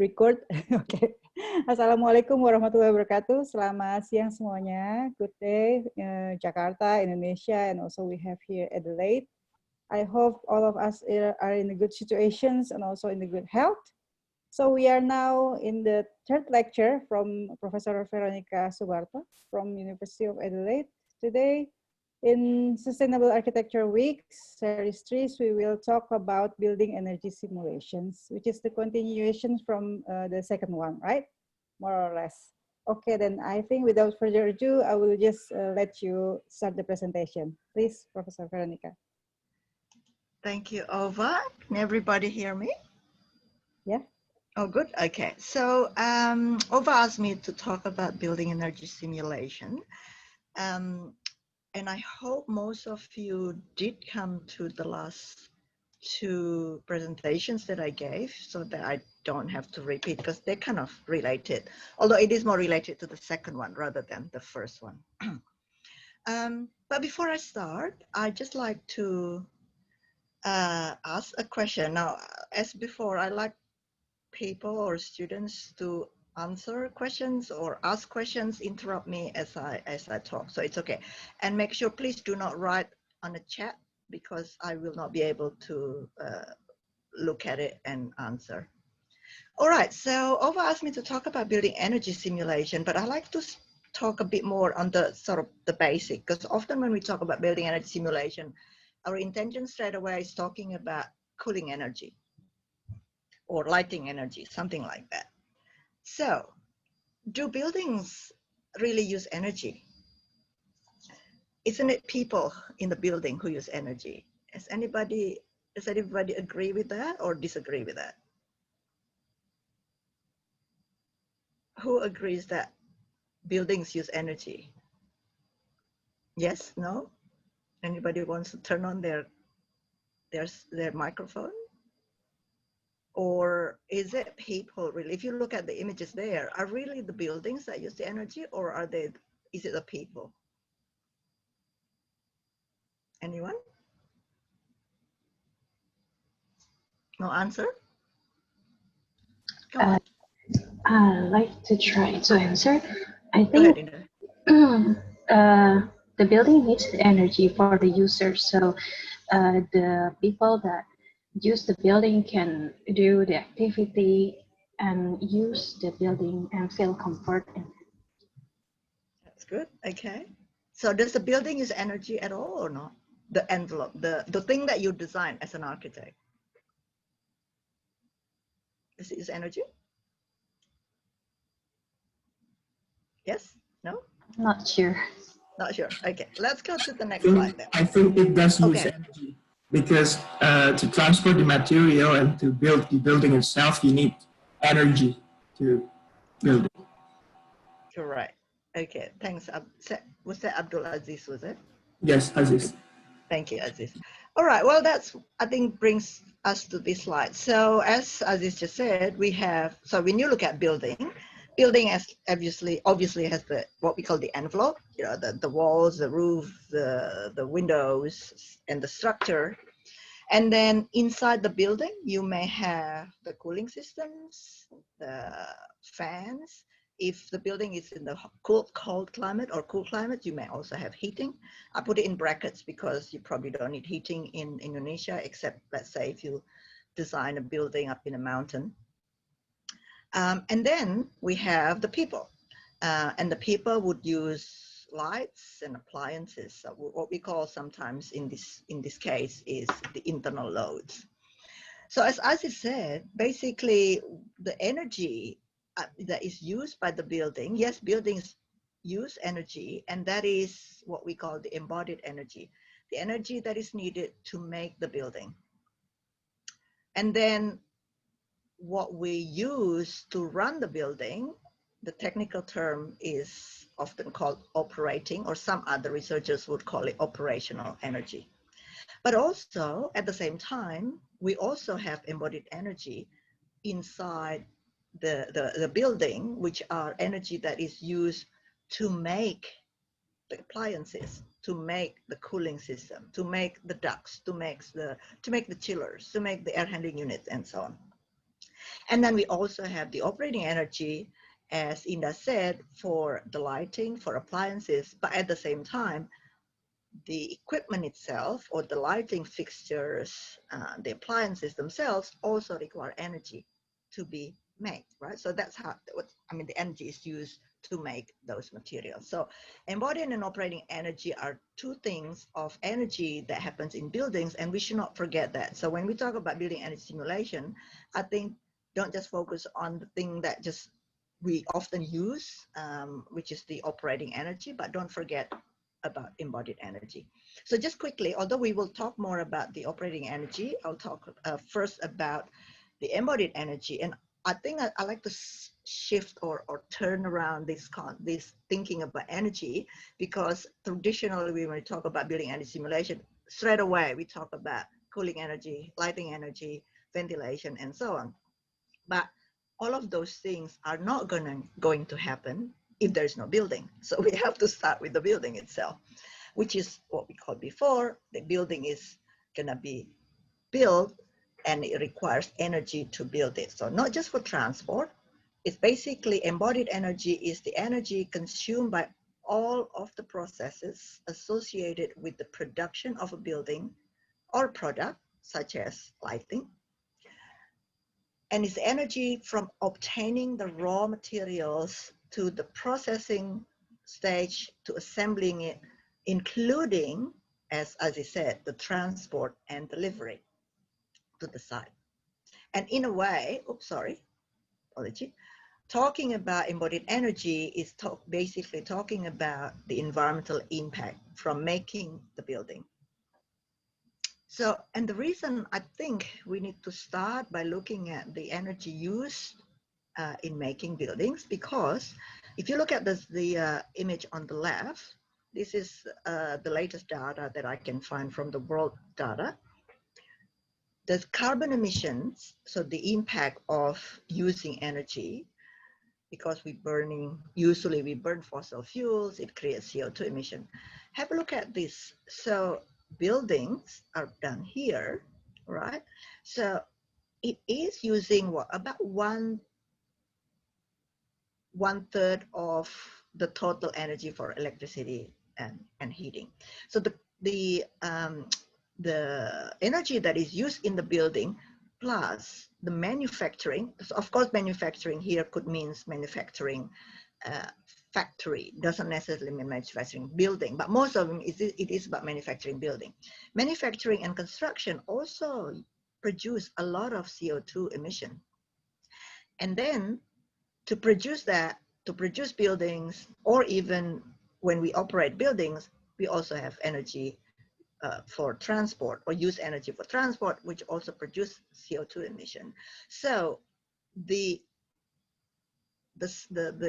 Record. Oke. Assalamualaikum warahmatullahi wabarakatuh. Selamat siang semuanya. Good day, Jakarta, Indonesia, and also we have here Adelaide. I hope all of us are in a good situations and also in the good health. So we are now in the third lecture from Professor Veronica Soebarto from University of Adelaide. Today, in Sustainable Architecture Weeks, Series 3, we will talk about building energy simulations, which is the continuation from the second one, right? More or less. Okay, then I think without further ado, I will just let you start the presentation. Please, Professor Veronica. Thank you, Ova. Can everybody hear me? Yeah. Oh, good. Okay. So Ova asked me to talk about building energy simulation. And I hope most of you did come to the last two presentations that I gave so that I don't have to repeat because they're kind of related, although it is more related to the second one rather than the first one. But before I start, I'd just like to ask a question. Now, as before, I like people or students to answer questions or ask questions, interrupt me as I talk, so it's okay. And make sure, please do not write on the chat because I will not be able to look at it and answer. All right, so Ova asked me to talk about building energy simulation, but I like to talk a bit more on the sort of the basic, because often when we talk about building energy simulation, our intention straight away is talking about cooling energy or lighting energy, something like that. So, do buildings really use energy? Isn't it people in the building who use energy? Does anybody agree with that or disagree with that? Who agrees that buildings use energy? Yes, no? Anybody wants to turn on their microphone? Or is it people really? If you look at the images there, are really the buildings that use the energy, or is it the people? Anyone? No answer? Come on. I'd like to try to answer. I Go think ahead, the building needs the energy for the user, so the people that use the building can do the activity and use the building and feel comfort in it. That's good. Okay. So does the building use energy at all or not? The envelope, the thing that you design as an architect. Does it use energy? Yes? No? Not sure. Not sure. Okay. Let's go to the next slide then. I think it does use Okay. energy because to transport the material and to build the building itself, you need energy to build it. Correct. Okay. Thanks. Was that Abdul Aziz, was it? Yes, Aziz. Thank you, Aziz. All right. Well, that's, I think, brings us to this slide. So as Aziz just said, we have, so when you look at building as obviously has the, what we call the envelope, you know, the walls, the roof, the windows, and the structure. And then inside the building, you may have the cooling systems, the fans. If the building is in the cold climate or cool climate, you may also have heating. I put it in brackets because you probably don't need heating in Indonesia, except let's say if you design a building up in a mountain. And then we have the people. And the people would use lights and appliances. So what we call sometimes in this case is the internal loads. So as I said, basically the energy that is used by the building, yes, buildings use energy, and that is what we call the embodied energy, the energy that is needed to make the building. And then what we use to run the building, the technical term is often called operating, or some other researchers would call it operational energy. But also, at the same time, we also have embodied energy inside the building, which are energy that is used to make the appliances, to make the cooling system, to make the ducts, to make the chillers, to make the air handling units, and so on. And then we also have the operating energy, as Inda said, for the lighting, for appliances, but at the same time, the equipment itself or the lighting fixtures, the appliances themselves also require energy to be made, right? So that's how, the energy is used to make those materials. So embodied and operating energy are two things of energy that happens in buildings, and we should not forget that. So when we talk about building energy simulation, I think don't just focus on the thing that just we often use, which is the operating energy, but don't forget about embodied energy. So just quickly, although we will talk more about the operating energy, I'll talk first about the embodied energy. And I think I like to shift or turn around this thinking about energy, because traditionally when we talk about building energy simulation, straight away we talk about cooling energy, lighting energy, ventilation, and so on. But all of those things are not going to happen if there's no building. So we have to start with the building itself, which is what we called before. The building is gonna be built and it requires energy to build it. So not just for transport, it's basically embodied energy is the energy consumed by all of the processes associated with the production of a building or product, such as lighting. And it's energy from obtaining the raw materials to the processing stage to assembling it, including, as I said, the transport and delivery to the site. And in a way, apology, talking about embodied energy is basically talking about the environmental impact from making the building. So, and the reason I think we need to start by looking at the energy used in making buildings, because if you look at the image on the left, this is the latest data that I can find from the world data. The carbon emissions, so the impact of using energy, because usually we burn fossil fuels, it creates CO2 emission. Have a look at this. So buildings are done here, right? So it is using what, about one third of the total energy for electricity and heating. So the energy that is used in the building plus the manufacturing. So of course, manufacturing here could mean manufacturing factory, doesn't necessarily mean manufacturing building, but most of them it is about manufacturing building. Manufacturing and construction also produce a lot of CO2 emission. And then to produce that, to produce buildings, or even when we operate buildings, we also have energy for transport, or use energy for transport, which also produce CO2 emission. So the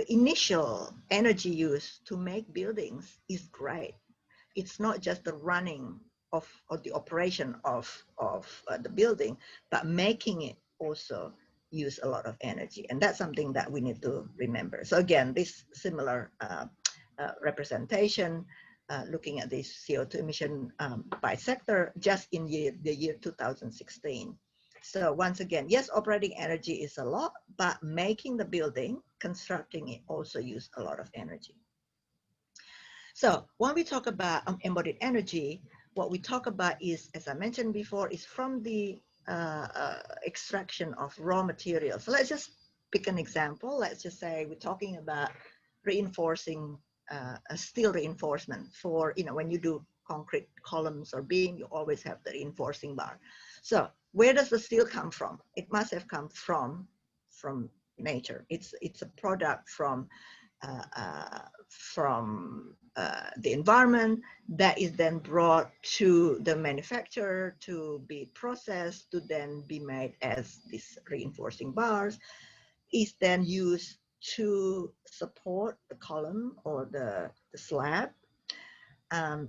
initial energy use to make buildings is great. It's not just the running of the operation of the building, but making it also use a lot of energy. And that's something that we need to remember. So again, this similar representation, looking at this CO2 emission by sector just in the year 2016. So once again, yes, operating energy is a lot, but making the building, constructing it also use a lot of energy. So when we talk about embodied energy, what we talk about is, as I mentioned before, is from the extraction of raw materials. So let's just pick an example. Let's just say we're talking about reinforcing a steel reinforcement for, when you do concrete columns or beam, you always have the reinforcing bar. So where does the steel come from? It must have come from nature. It's a product from the environment that is then brought to the manufacturer to be processed, to then be made as these reinforcing bars, is then used to support the column or the slab.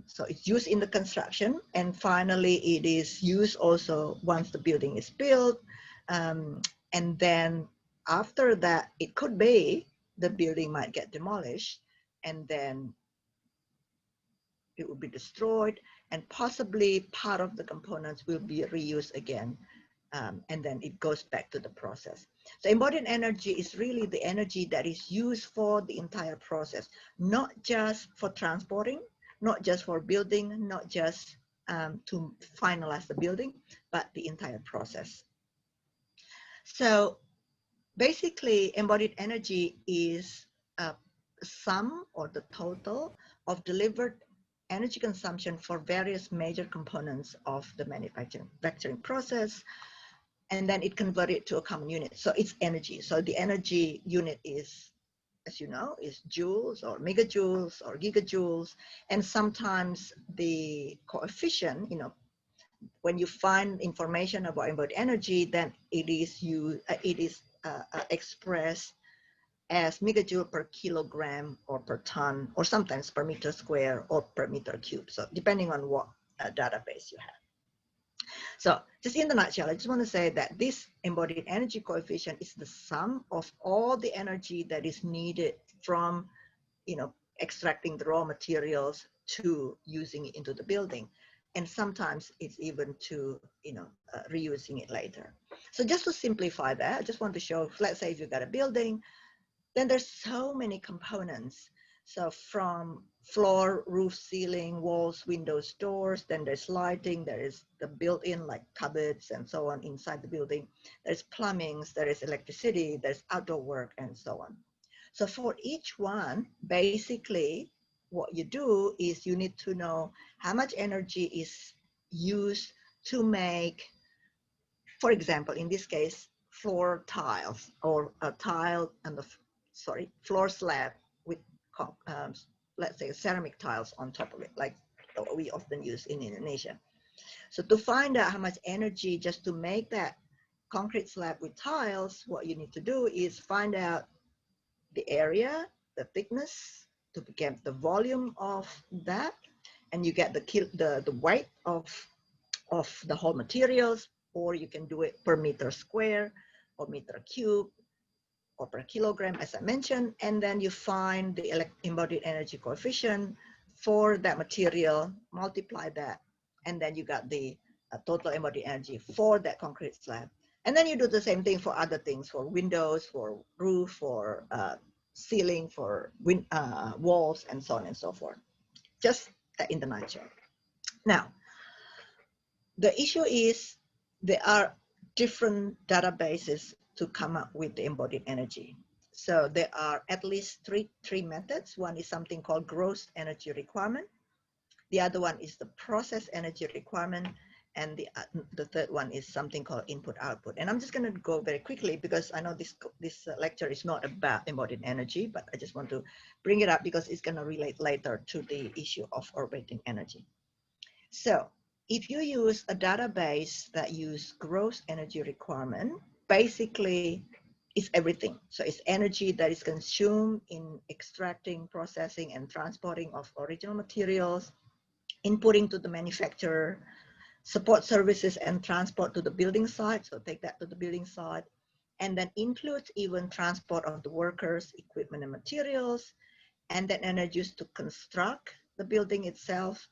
So it's used in the construction, and finally it is used also once the building is built. And then after that, it could be the building might get demolished, and then it will be destroyed, and possibly part of the components will be reused again. And then it goes back to the process. So embodied energy is really the energy that is used for the entire process, not just for transporting, not just for building, not just to finalize the building, but the entire process. So basically, embodied energy is a sum or the total of delivered energy consumption for various major components of the manufacturing process, and then it converted to a common unit. So it's energy. So the energy unit is, as you know, is joules or megajoules or gigajoules, and sometimes the coefficient, you know, when you find information about embodied energy, then it is expressed as megajoule per kilogram or per ton, or sometimes per meter square or per meter cube. So depending on what database you have. So just in the nutshell, I just want to say that this embodied energy coefficient is the sum of all the energy that is needed from, you know, extracting the raw materials to using it into the building. And sometimes it's even to, you know, reusing it later. So just to simplify that, I just want to show, let's say if you've got a building, then there's so many components. So from floor, roof, ceiling, walls, windows, doors, then there's lighting, there is the built-in like cupboards and so on inside the building. There's plumbing, there is electricity, there's outdoor work and so on. So for each one, basically what you do is you need to know how much energy is used to make, for example, in this case, floor tiles or a tile and the floor slab with, let's say, ceramic tiles on top of it, like we often use in Indonesia. So to find out how much energy just to make that concrete slab with tiles, what you need to do is find out the area, the thickness, to get the volume of that, and you get the weight of the whole materials, or you can do it per meter square or meter cube or per kilogram, as I mentioned, and then you find the embodied energy coefficient for that material, multiply that, and then you got the total embodied energy for that concrete slab. And then you do the same thing for other things, for windows, for roof, for ceiling, for walls, and so on and so forth. Just in the nutshell. Now, the issue is there are different databases to come up with the embodied energy. So there are at least three methods. One is something called gross energy requirement. The other one is the process energy requirement. And the third one is something called input-output. And I'm just going to go very quickly because I know this lecture is not about embodied energy, but I just want to bring it up because it's going to relate later to the issue of orbiting energy. So if you use a database that use gross energy requirement, basically it's everything. So it's energy that is consumed in extracting, processing, and transporting of original materials, inputting to the manufacturer, support services and transport to the building site, so take that to the building site, and then includes even transport of the workers, equipment, and materials, and then energy used to construct the building itself,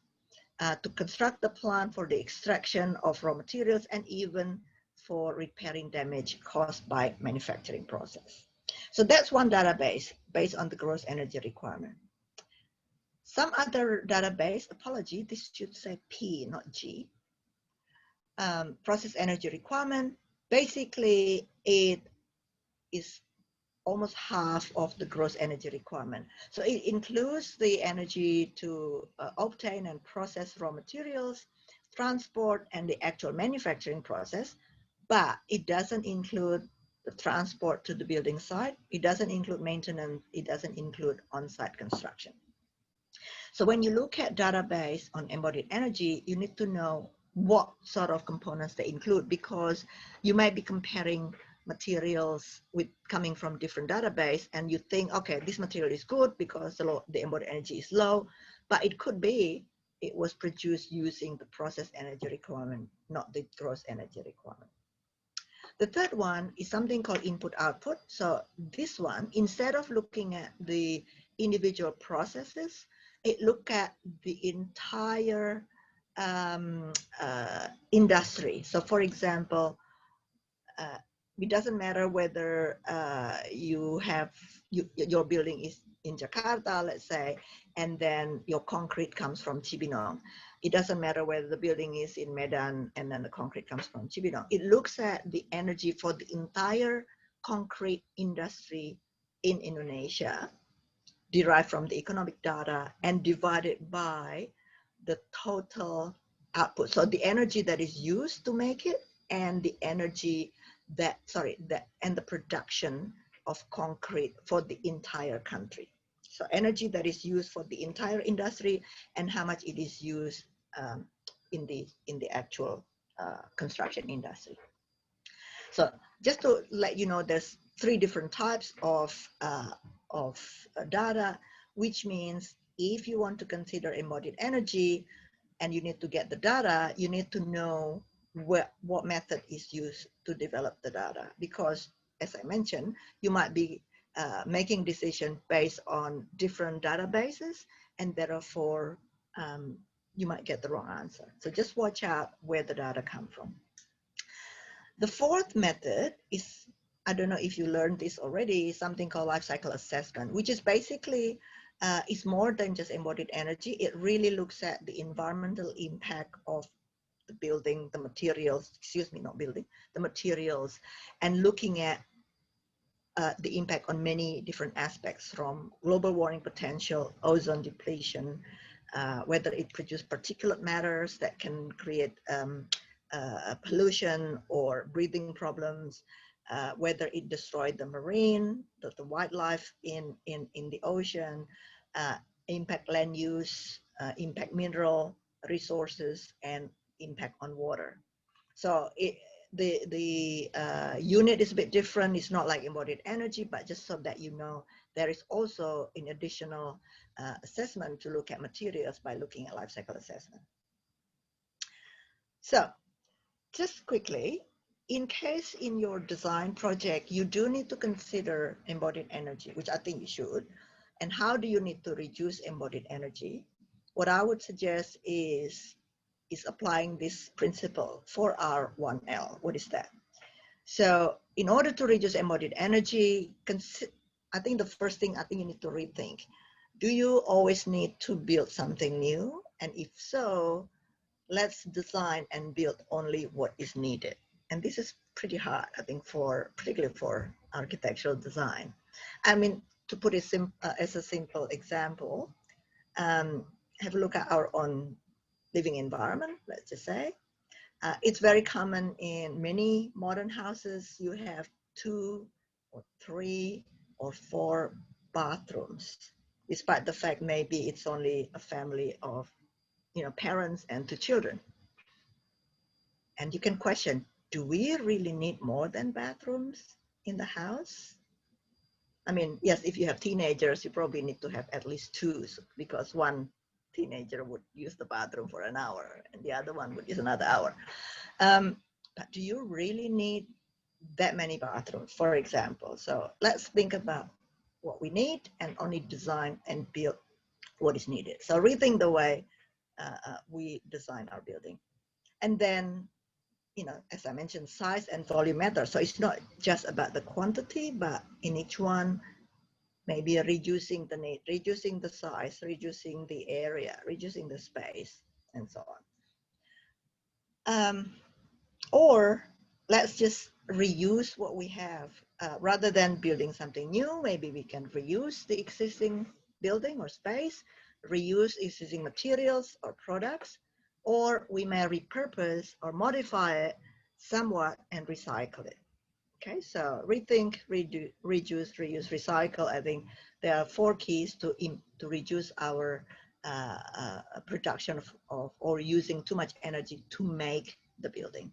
to construct the plant for the extraction of raw materials, and even for repairing damage caused by manufacturing process. So that's one database based on the gross energy requirement. Some other database, apology, this should say P, not G. Process energy requirement, basically it is almost half of the gross energy requirement. So it includes the energy to obtain and process raw materials, transport, and the actual manufacturing process, but it doesn't include the transport to the building site. It doesn't include maintenance. It doesn't include on-site construction. So when you look at database on embodied energy, you need to know what sort of components they include, because you might be comparing materials with coming from different database, and you think, okay, this material is good because the embodied energy is low, but it could be it was produced using the process energy requirement, not the gross energy requirement. The third one is something called input-output. So this one, instead of looking at the individual processes, it look at the entire industry. So for example, It doesn't matter whether your building is in Jakarta, let's say, and then your concrete comes from Cibinong. It doesn't matter whether the building is in Medan and then the concrete comes from Cibinong. It looks at the energy for the entire concrete industry in Indonesia, derived from the economic data and divided by the total output. So the energy that is used to make it and the energy and the production of concrete for the entire country. So energy that is used for the entire industry and how much it is used in the actual construction industry. So just to let you know, there's 3 different types of data, which means if you want to consider embodied energy and you need to get the data, you need to know what method is used to develop the data. Because as I mentioned, you might be making decisions based on different databases, and therefore you might get the wrong answer. So just watch out where the data come from. The 4th method is, I don't know if you learned this already, something called lifecycle assessment, which is basically is more than just embodied energy. It really looks at the environmental impact of the building, the materials, the materials, and looking at the impact on many different aspects, from global warming potential, ozone depletion, whether it produces particulate matters that can create pollution or breathing problems, whether it destroyed the marine, the wildlife in the ocean, impact land use, impact mineral resources, and impact on water. So the unit is a bit different. It's not like embodied energy, but just so that you know, there is also an additional assessment to look at materials by looking at life cycle assessment. So just quickly, in case in your design project, you do need to consider embodied energy, which I think you should. And how do you need to reduce embodied energy? What I would suggest is applying this principle 4R1L. What is that? So in order to reduce embodied energy, I think the first thing you need to rethink, do you always need to build something new? And if so, let's design and build only what is needed. And this is pretty hard, I think, particularly for architectural design. I mean, to put it as a simple example, have a look at our own living environment, let's just say. It's very common in many modern houses. You have 2 or 3 or 4 bathrooms, despite the fact maybe it's only a family of parents and 2 children. And you can question, do we really need more than bathrooms in the house? I mean, yes, if you have teenagers, you probably need to have at least 2, because one teenager would use the bathroom for an hour and the other one would use another hour. But do you really need that many bathrooms, for example? So let's think about what we need and only design and build what is needed. So rethink the way we design our building. And then, as I mentioned, size and volume matter. So it's not just about the quantity, but in each one, maybe reducing the need, reducing the size, reducing the area, reducing the space, and so on. Or let's just reuse what we have. Rather than building something new, maybe we can reuse the existing building or space, reuse existing materials or products, or we may repurpose or modify it somewhat and recycle it. Okay, so rethink, reduce, reuse, recycle. I think there are 4 keys to reduce our production of or using too much energy to make the building.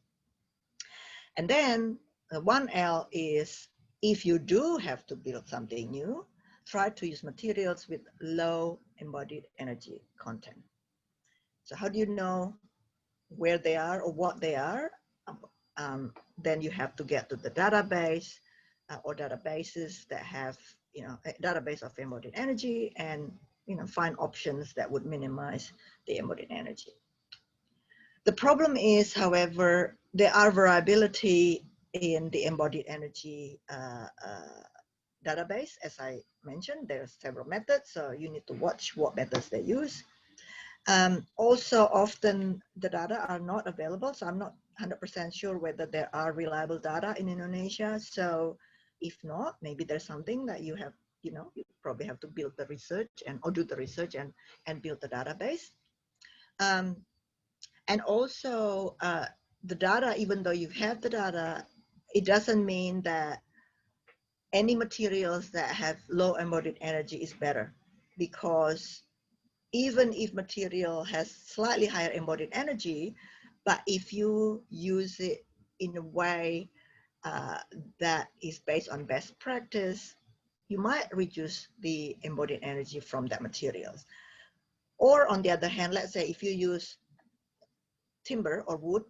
And then 1L is, if you do have to build something new, try to use materials with low embodied energy content. So how do you know where they are or what they are? Then you have to get to the database or databases that have, a database of embodied energy, and find options that would minimize the embodied energy. The problem is, however, there are variability in the Embodied Energy database. As I mentioned, there are several methods, so you need to watch what methods they use. Also, often the data are not available, so I'm not 100% sure whether there are reliable data in Indonesia. So if not, maybe there's something that you have, you probably have to build the research or do the research and build the database. And also the data, even though you have the data, it doesn't mean that any materials that have low embodied energy is better, because even if material has slightly higher embodied energy, but if you use it in a way that is based on best practice, you might reduce the embodied energy from that materials. Or on the other hand, let's say if you use timber or wood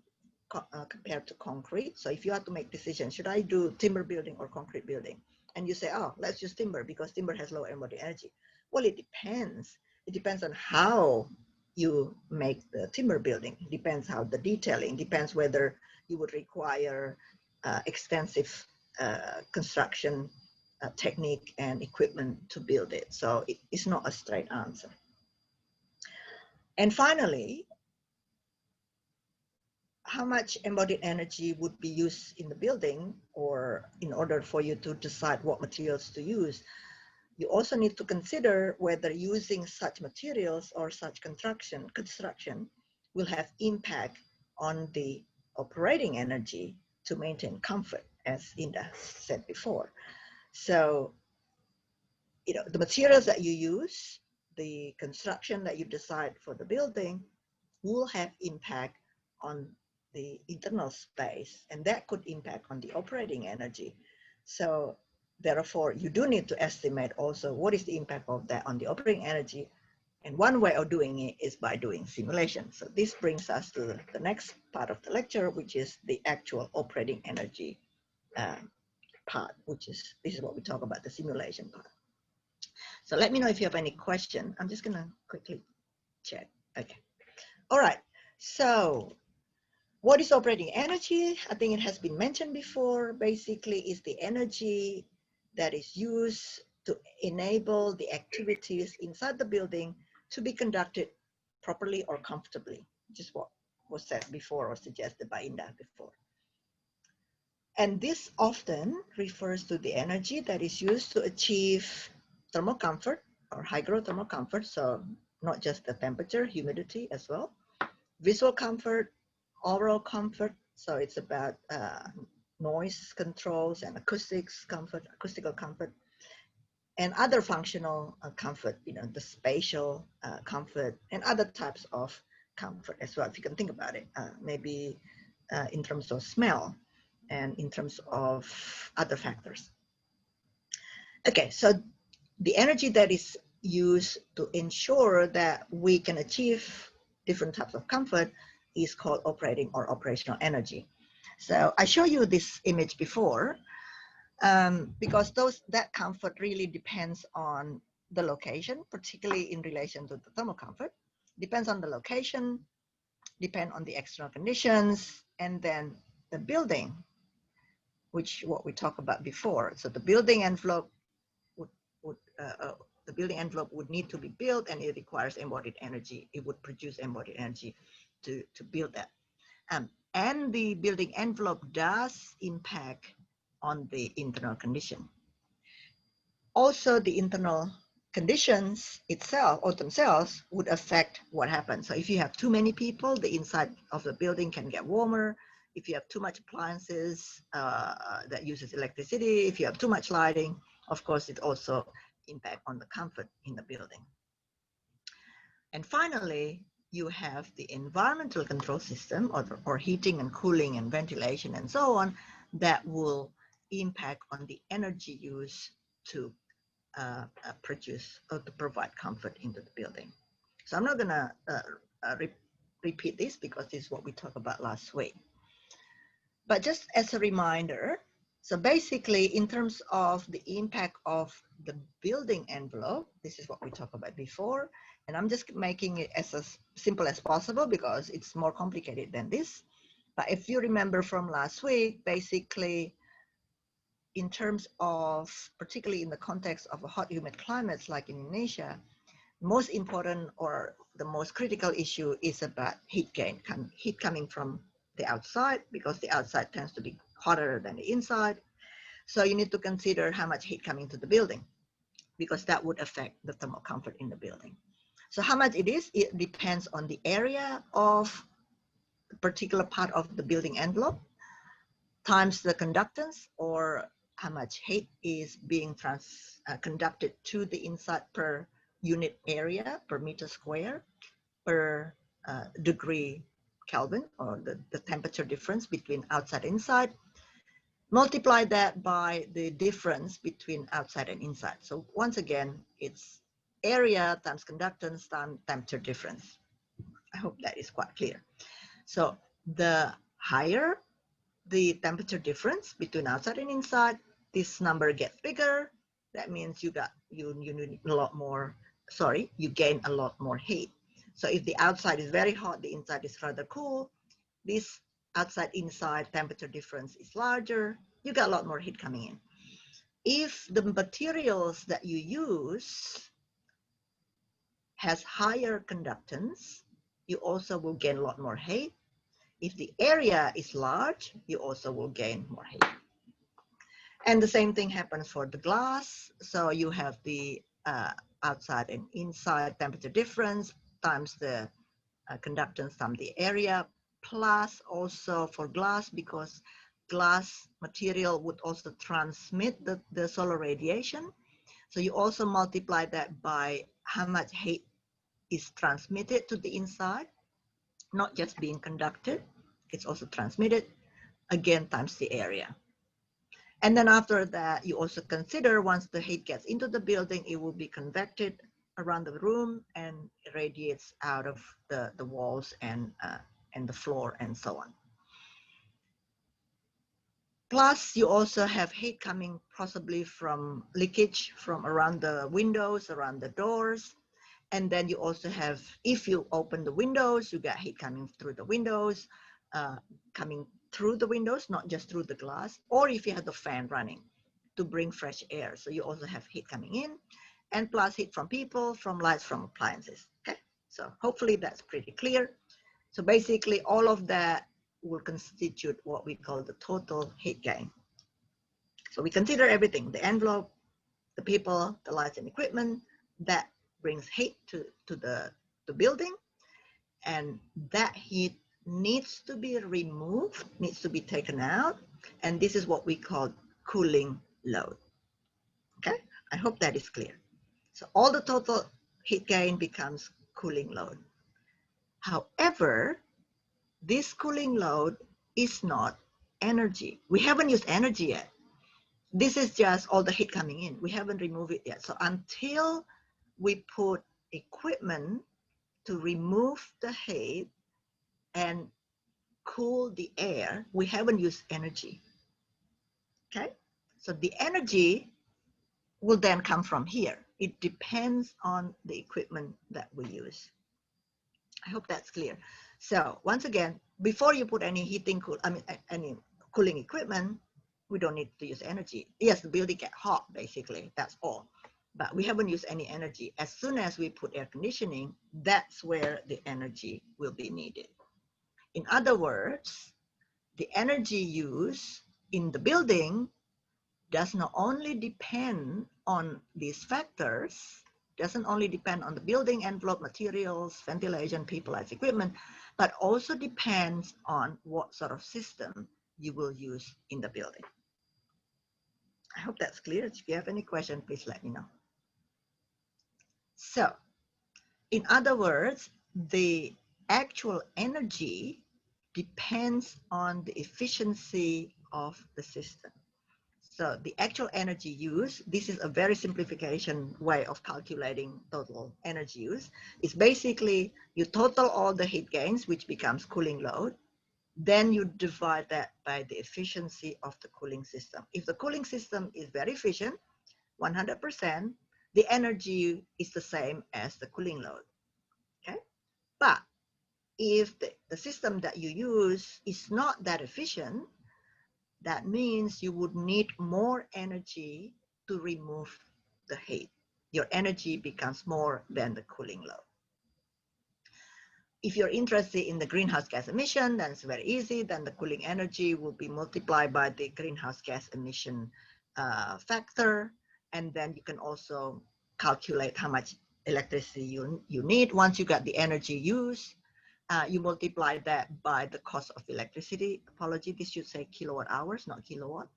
compared to concrete. So if you have to make decisions, should I do timber building or concrete building? And you say, oh, let's use timber because timber has low embodied energy. Well, it depends. It depends on how you make the timber building. It depends how the detailing, depends whether you would require extensive construction technique and equipment to build it. So it's not a straight answer. And finally, how much embodied energy would be used in the building, or in order for you to decide what materials to use, you also need to consider whether using such materials or such construction will have impact on the operating energy to maintain comfort, as Indah said before. So, the materials that you use, the construction that you decide for the building will have impact on the internal space, and that could impact on the operating energy. So therefore, you do need to estimate also what is the impact of that on the operating energy. And one way of doing it is by doing simulation. So this brings us to the next part of the lecture, which is the actual operating energy part, this is what we talk about, the simulation part. So let me know if you have any question. I'm just gonna quickly check. Okay. All right. So what is operating energy? I think it has been mentioned before. Basically, is the energy that is used to enable the activities inside the building to be conducted properly or comfortably, which is what was said before or suggested by Indah before. And this often refers to the energy that is used to achieve thermal comfort or hygrothermal comfort, so not just the temperature, humidity as well, visual comfort, oral comfort, so it's about noise controls and acoustical comfort, and other functional comfort, the spatial comfort and other types of comfort as well, if you can think about it, maybe in terms of smell and in terms of other factors. Okay, so the energy that is used to ensure that we can achieve different types of comfort is called operating or operational energy. So I showed you this image before because that comfort really depends on the location, particularly in relation to the thermal comfort. Depends on the location, depend on the external conditions, and then the building, which what we talked about before. So the building envelope would need to be built, and it requires embodied energy. It would produce embodied energy to build that. And the building envelope does impact on the internal condition. Also, the internal conditions itself or themselves would affect what happens. So if you have too many people, the inside of the building can get warmer. If you have too much appliances that uses electricity, if you have too much lighting, of course, it also impact on the comfort in the building. And finally, you have the environmental control system or heating and cooling and ventilation and so on that will impact on the energy used to produce or to provide comfort into the building. So I'm not gonna repeat this because this is what we talked about last week. But just as a reminder, so basically in terms of the impact of the building envelope, this is what we talked about before, and I'm just making it as simple as possible because it's more complicated than this. But if you remember from last week, basically, in terms of, particularly in the context of a hot, humid climates like in Indonesia, most important or the most critical issue is about heat gain, heat coming from the outside, because the outside tends to be hotter than the inside. So you need to consider how much heat coming to the building, because that would affect the thermal comfort in the building. So how much it is, it depends on the area of a particular part of the building envelope times the conductance, or how much heat is being conducted to the inside per unit area, per meter square, per degree Kelvin, or the temperature difference between outside and inside. Multiply that by the difference between outside and inside. So once again, it's area times conductance times temperature difference. I hope that is quite clear. So the higher the temperature difference between outside and inside, this number gets bigger. That means you need a lot more, you gain a lot more heat. So if the outside is very hot, the inside is rather cool, this outside inside temperature difference is larger, you get a lot more heat coming in. If the materials that you use has higher conductance, you also will gain a lot more heat. If the area is large, you also will gain more heat. And the same thing happens for the glass. So you have the outside and inside temperature difference times the conductance times the area, plus also for glass, because glass material would also transmit the solar radiation. So you also multiply that by how much heat is transmitted to the inside, not just being conducted, it's also transmitted, again times the area. And then after that, you also consider, once the heat gets into the building, it will be convected around the room and radiates out of the walls and the floor and so on. Plus, you also have heat coming possibly from leakage from around the windows, around the doors. And then you also have, if you open the windows, you get heat coming through the windows, not just through the glass, or if you have the fan running to bring fresh air. So you also have heat coming in, and plus heat from people, from lights, from appliances. Okay, so hopefully that's pretty clear. So basically all of that will constitute what we call the total heat gain. So we consider everything, the envelope, the people, the lights and equipment, that brings heat to the building, and that heat needs to be removed, needs to be taken out, and this is what we call cooling load. Okay, I hope that is clear. So all the total heat gain becomes cooling load. However, this cooling load is not energy. We haven't used energy yet. This is just all the heat coming in. We haven't removed it yet. So until we put equipment to remove the heat and cool the air, we haven't used energy. Okay, so the energy will then come from here. It depends on the equipment that we use. I hope that's clear. So once again, before you put any any cooling equipment, we don't need to use energy. Yes, the building gets hot, basically, that's all. But we haven't used any energy. As soon as we put air conditioning, that's where the energy will be needed. In other words, the energy used in the building does not only depend on these factors, doesn't only depend on the building envelope, materials, ventilation, people, lights, equipment, but also depends on what sort of system you will use in the building. I hope that's clear. If you have any question, please let me know. So, in other words, the actual energy depends on the efficiency of the system. So the actual energy use, this is a very simplification way of calculating total energy use. It's basically you total all the heat gains, which becomes cooling load. Then you divide that by the efficiency of the cooling system. If the cooling system is very efficient, 100%, the energy is the same as the cooling load. Okay, but if the system that you use is not that efficient, that means you would need more energy to remove the heat. Your energy becomes more than the cooling load. If you're interested in the greenhouse gas emission, then it's very easy. Then the cooling energy will be multiplied by the greenhouse gas emission factor. And then you can also calculate how much electricity you need. Once you got the energy used, you multiply that by the cost of electricity. Apology, this should say kilowatt hours, not kilowatt.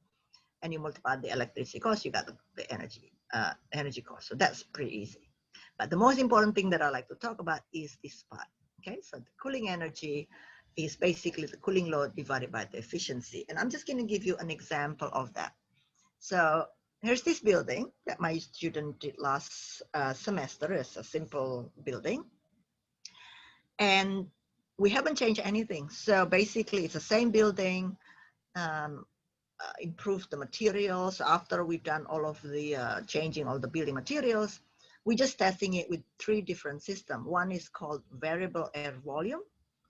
And you multiply the electricity cost, you got the energy cost. So that's pretty easy. But the most important thing that I like to talk about is this part. Okay, so the cooling energy is basically the cooling load divided by the efficiency. And I'm just going to give you an example of that. So here's this building that my student did last semester. It's a simple building. And we haven't changed anything. So basically, it's the same building, improve the materials. After we've done all of the changing all the building materials, we're just testing it with 3 different systems. One is called variable air volume,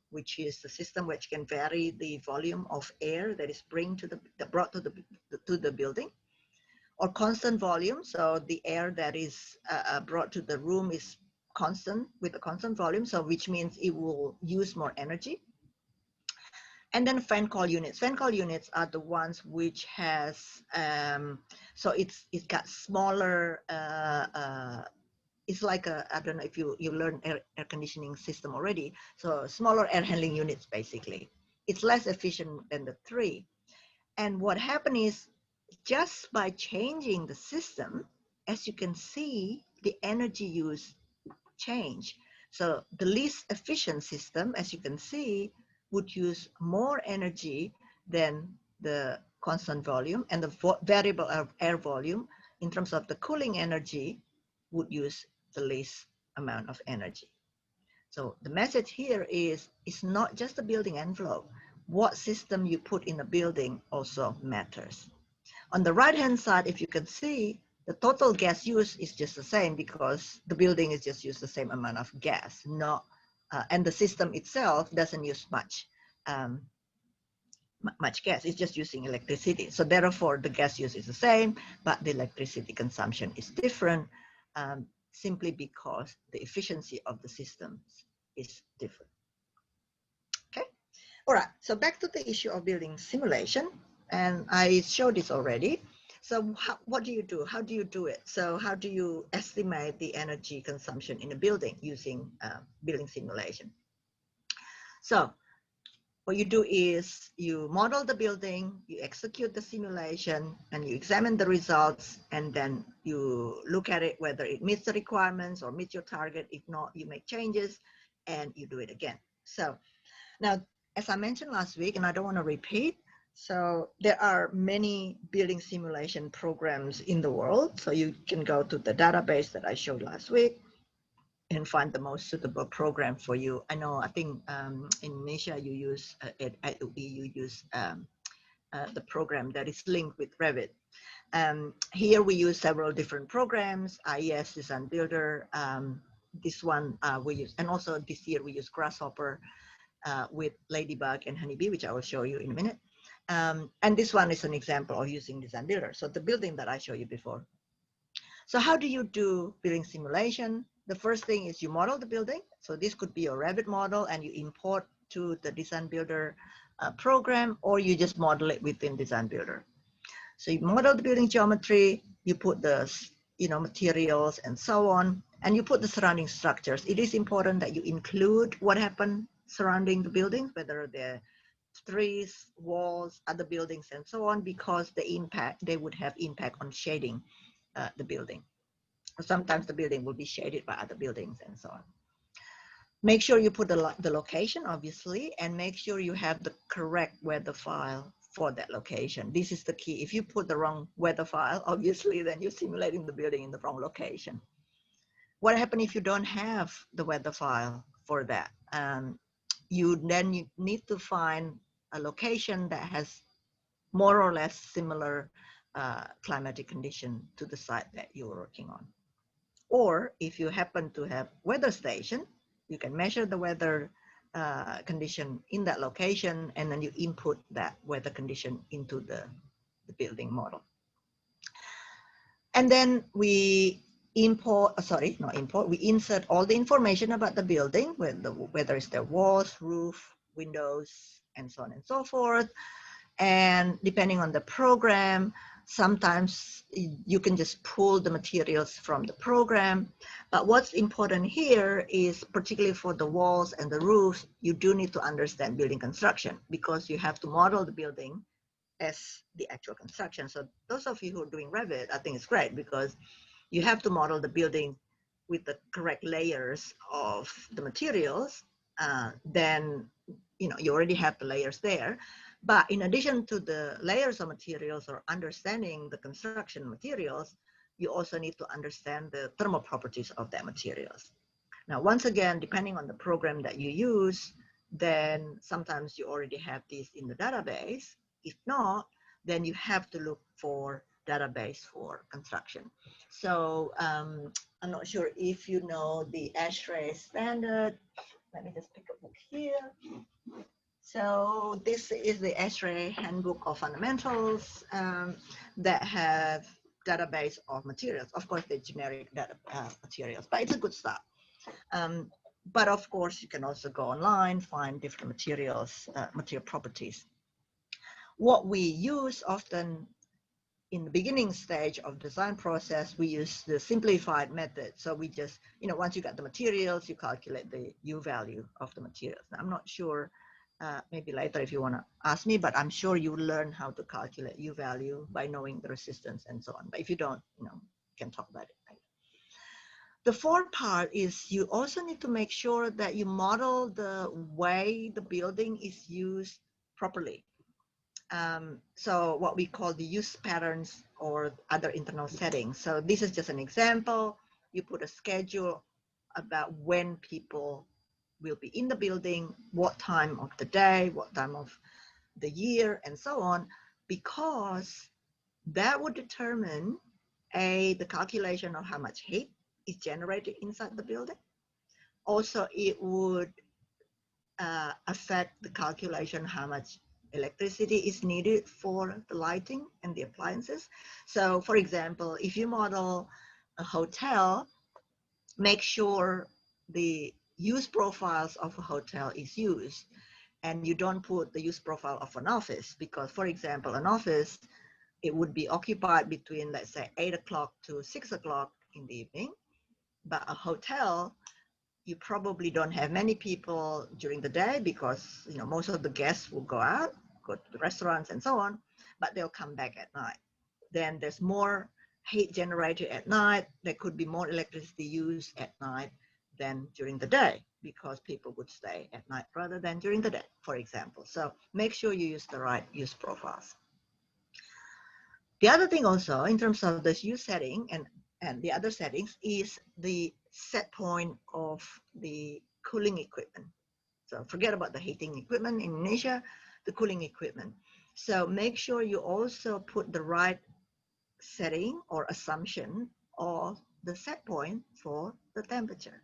which is the system which can vary the volume of air that is brought to the building, or constant volume. So the air that is brought to the room is constant with a constant volume, so which means it will use more energy. And then fan coil units. Fan coil units are the ones which has so it's got smaller. It's like I don't know if you learn air conditioning system already. So smaller air handling units basically. It's less efficient than the 3. And what happened is, just by changing the system, as you can see, the energy use change. So the least efficient system, as you can see, would use more energy than the constant volume, and the variable air volume, in terms of the cooling energy, would use the least amount of energy. So the message here is, it's not just the building envelope. What system you put in the building also matters. On the right-hand side, if you can see, the total gas use is just the same because the building is just use the same amount of gas, and the system itself doesn't use much gas. It's just using electricity. So therefore, the gas use is the same, but the electricity consumption is different, simply because the efficiency of the systems is different. Okay. All right. So back to the issue of building simulation, and I showed this already. So what do you do? How do you do it? So how do you estimate the energy consumption in a building using building simulation? So what you do is you model the building, you execute the simulation, and you examine the results, and then you look at it whether it meets the requirements or meets your target. If not, you make changes and you do it again. So now, as I mentioned last week, and I don't want to repeat, so there are many building simulation programs in the world. So you can go to the database that I showed last week and find the most suitable program for you. I know, I think in Indonesia, you use, at UE, you use the program that is linked with Revit. Here we use several different programs, IES Design Builder, this one we use, and also this year we use Grasshopper with Ladybug and Honeybee, which I will show you in a minute. And this one is an example of using Design Builder. So the building that I showed you before. So how do you do building simulation? The first thing is you model the building. So this could be your Revit model, and you import to the Design Builder program, or you just model it within Design Builder. So you model the building geometry, you put the materials and so on, and you put the surrounding structures. It is important that you include what happened surrounding the buildings, whether they're trees, walls, other buildings, and so on, because they would have impact on shading the building. Sometimes the building will be shaded by other buildings and so on. Make sure you put the location, obviously, and make sure you have the correct weather file for that location. This is the key. If you put the wrong weather file, obviously, then you're simulating the building in the wrong location. What happens if you don't have the weather file for that? You need to find a location that has more or less similar climatic condition to the site that you're working on. Or if you happen to have weather station, you can measure the weather condition in that location, and then you input that weather condition into the building model. And then we import, we insert all the information about the building, whether it's the walls, roof, windows, and so on and so forth. And depending on the program, sometimes you can just pull the materials from the program. But what's important here is, particularly for the walls and the roofs, you do need to understand building construction, because you have to model the building as the actual construction. So those of you who are doing Revit, I think it's great, because you have to model the building with the correct layers of the materials. Then you already have the layers there. But in addition to the layers of materials, or understanding the construction materials, you also need to understand the thermal properties of that materials. Now, once again, depending on the program that you use, then sometimes you already have this in the database. If not, then you have to look for database for construction. So I'm not sure if you know the ASHRAE standard. Let me just pick a book here. So this is the ASHRAE Handbook of Fundamentals that have database of materials. Of course, the generic data materials, but it's a good start. But of course, you can also go online, find different materials, material properties. What we use often in the beginning stage of design process, we use the simplified method. So we just, once you got the materials, you calculate the U value of the materials. Now, I'm not sure, maybe later if you want to ask me, but I'm sure you learn how to calculate U value by knowing the resistance and so on. But if you don't, you can talk about it later. The fourth part is you also need to make sure that you model the way the building is used properly. So what we call the use patterns or other internal settings. So this is just an example. You put a schedule about when people will be in the building, what time of the day, what time of the year, and so on, because that would determine the calculation of how much heat is generated inside the building. Also, it would affect the calculation how much electricity is needed for the lighting and the appliances. So for example, if you model a hotel, make sure the use profiles of a hotel is used, and you don't put the use profile of an office, because for example, an office, it would be occupied between, let's say, 8 o'clock to 6 o'clock in the evening, but a hotel, you probably don't have many people during the day, because most of the guests will go out, go to the restaurants and so on, but they'll come back at night. Then there's more heat generated at night. There could be more electricity used at night than during the day, because people would stay at night rather than during the day, for example. So make sure you use the right use profiles. The other thing also, in terms of this use setting and the other settings, is the set point of the cooling equipment. So forget about the heating equipment in Indonesia, the cooling equipment. So make sure you also put the right setting or assumption of the set point for the temperature.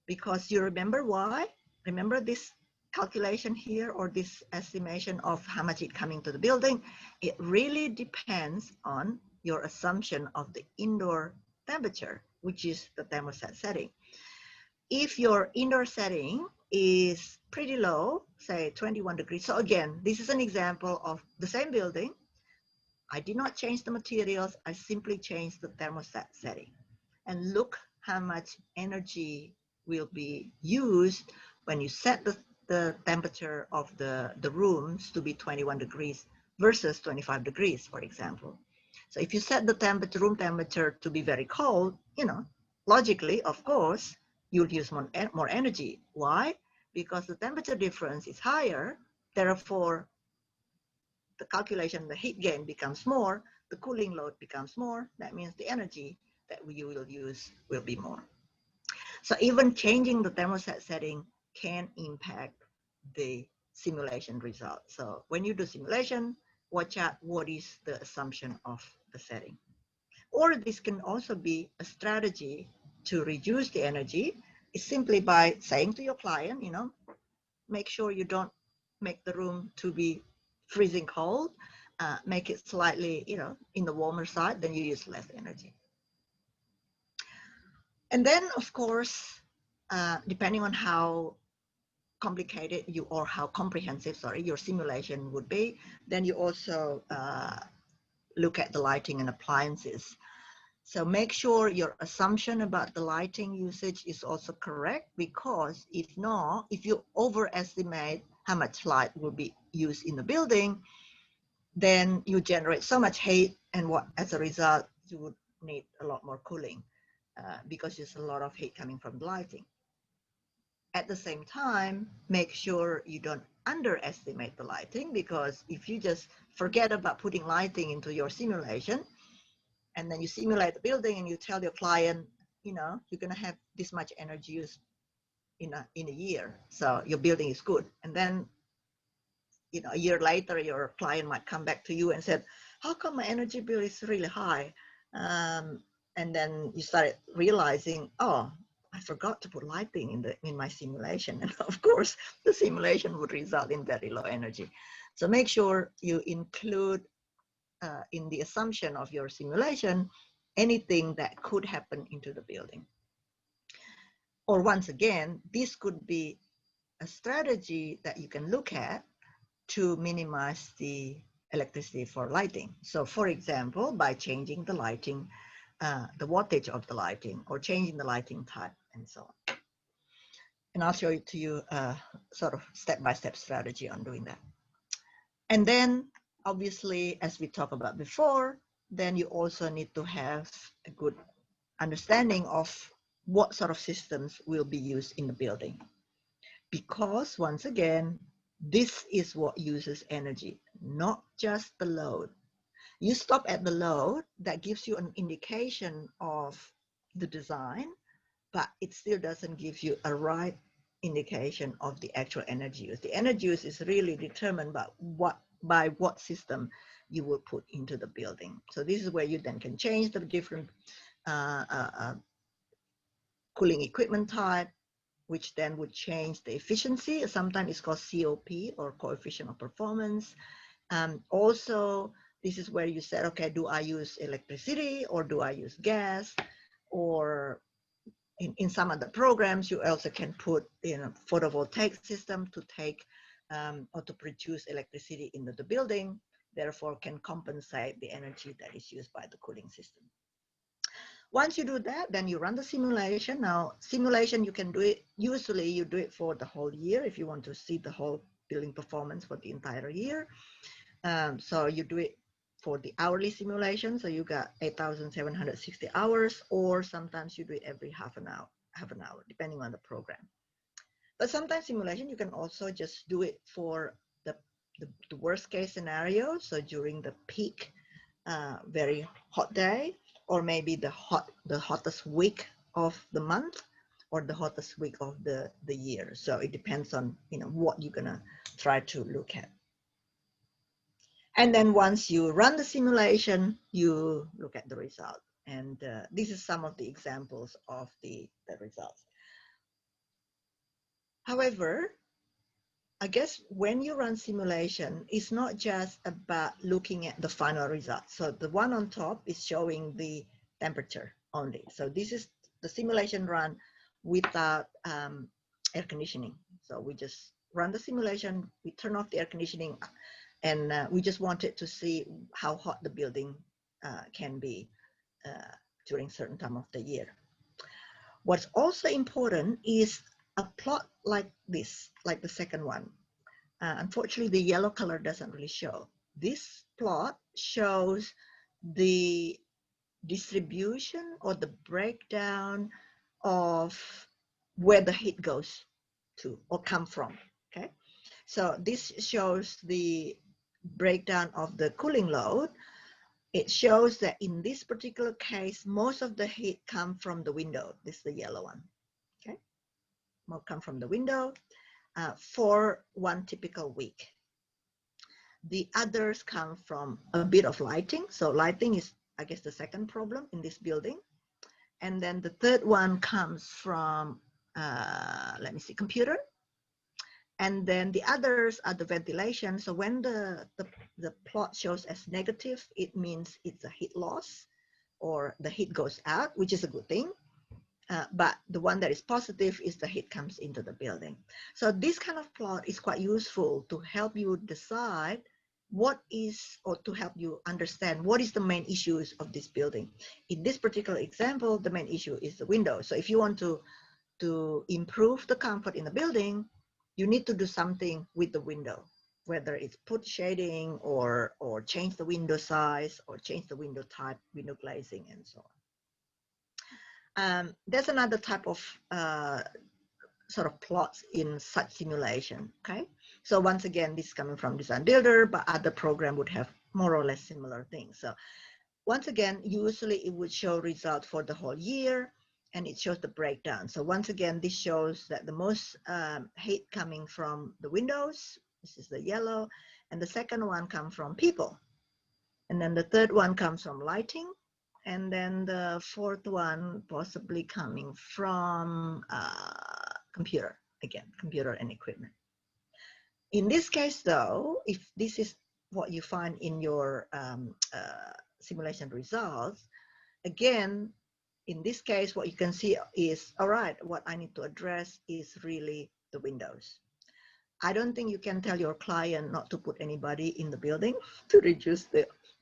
Because you remember why? Remember this calculation here, or this estimation of how much heat coming to the building? It really depends on your assumption of the indoor temperature, which is the thermostat setting. If your indoor setting is pretty low, say 21 degrees. So again, this is an example of the same building. I did not change the materials. I simply changed the thermostat setting. And look how much energy will be used when you set the temperature of the rooms to be 21 degrees versus 25 degrees, for example. So if you set the room temperature to be very cold, logically, of course, you'll use more energy. Why? Because the temperature difference is higher. Therefore, the calculation, the heat gain becomes more, the cooling load becomes more. That means the energy that you will use will be more. So even changing the thermostat setting can impact the simulation result. So when you do simulation, watch out what is the assumption of the setting. Or this can also be a strategy to reduce the energy is simply by saying to your client, you know, make sure you don't make the room to be freezing cold, make it slightly, you know, in the warmer side, then you use less energy. And then, of course, depending on how complicated you or how comprehensive, sorry, your simulation would be, then you also look at the lighting and appliances. So make sure your assumption about the lighting usage is also correct, because if not, if you overestimate how much light will be used in the building, then you generate so much heat, and what, as a result, you would need a lot more cooling because there's a lot of heat coming from the lighting. At the same time, make sure you don't underestimate the lighting, because if you just forget about putting lighting into your simulation, and then you simulate the building and you tell your client, you know, you're going to have this much energy use in a year, so your building is good. And then, you know, a year later, your client might come back to you and said, how come my energy bill is really high? And then you started realizing, oh, I forgot to put lighting in my simulation. And of course, the simulation would result in very low energy. So make sure you include in the assumption of your simulation anything that could happen into the building. Or once again, this could be a strategy that you can look at to minimize the electricity for lighting. So for example, by changing the lighting, the wattage of the lighting, or changing the lighting type, and so on. And I'll show it to you sort of step-by-step strategy on doing that. And then obviously, as we talked about before, then you also need to have a good understanding of what sort of systems will be used in the building. Because once again, this is what uses energy, not just the load. You stop at the load, that gives you an indication of the design, but it still doesn't give you a right indication of the actual energy use. The energy use is really determined by what system you will put into the building. So this is where you then can change the different cooling equipment type, which then would change the efficiency. Sometimes it's called COP, or coefficient of performance. Also, this is where you said, okay, do I use electricity or do I use gas? Or in some of the programs, you also can put in a photovoltaic system to take or to produce electricity into the building, therefore can compensate the energy that is used by the cooling system. Once you do that, then you run the simulation. Now, simulation, you can do it, usually you do it for the whole year if you want to see the whole building performance for the entire year. So you do it for the hourly simulation, so you got 8,760 hours, or sometimes you do it every half an hour, depending on the program. But sometimes simulation, you can also just do it for the worst case scenario, so during the peak, very hot day, or maybe the hottest week of the month, or the hottest week of the year. So it depends on, you know, what you're gonna try to look at. And then once you run the simulation, you look at the result. And this is some of the examples of the results. However, I guess when you run simulation, it's not just about looking at the final result. So the one on top is showing the temperature only. So this is the simulation run without air conditioning. So we just run the simulation, we turn off the air conditioning, and we just wanted to see how hot the building can be during certain time of the year. What's also important is a plot like this, like the second one. Unfortunately, the yellow color doesn't really show. This plot shows the distribution or the breakdown of where the heat goes to or come from, okay? So this shows the breakdown of the cooling load. It shows that in this particular case, most of the heat comes from the window. This is the yellow one, okay? More come from the window for one typical week. The others come from a bit of lighting. So lighting is, I guess, the second problem in this building. And then the third one comes from let me see, computer. And then the others are the ventilation. So when the plot shows as negative, it means it's a heat loss or the heat goes out, which is a good thing. But the one that is positive is the heat comes into the building. So this kind of plot is quite useful to help you decide what is, or to help you understand what is the main issues of this building. In this particular example, the main issue is the window. So if you want to improve the comfort in the building, you need to do something with the window, whether it's put shading or change the window size or change the window type, window glazing, and so on. There's another type of sort of plots in such simulation, okay? So once again, this is coming from Design Builder, but other program would have more or less similar things. So once again, usually it would show result for the whole year, and it shows the breakdown. So once again, this shows that the most heat coming from the windows, this is the yellow, and the second one comes from people. And then the third one comes from lighting, and then the fourth one possibly coming from computer, again, computer and equipment. In this case though, if this is what you find in your simulation results, again, in this case, what you can see is, all right, what I need to address is really the windows. I don't think you can tell your client not to put anybody in the building to reduce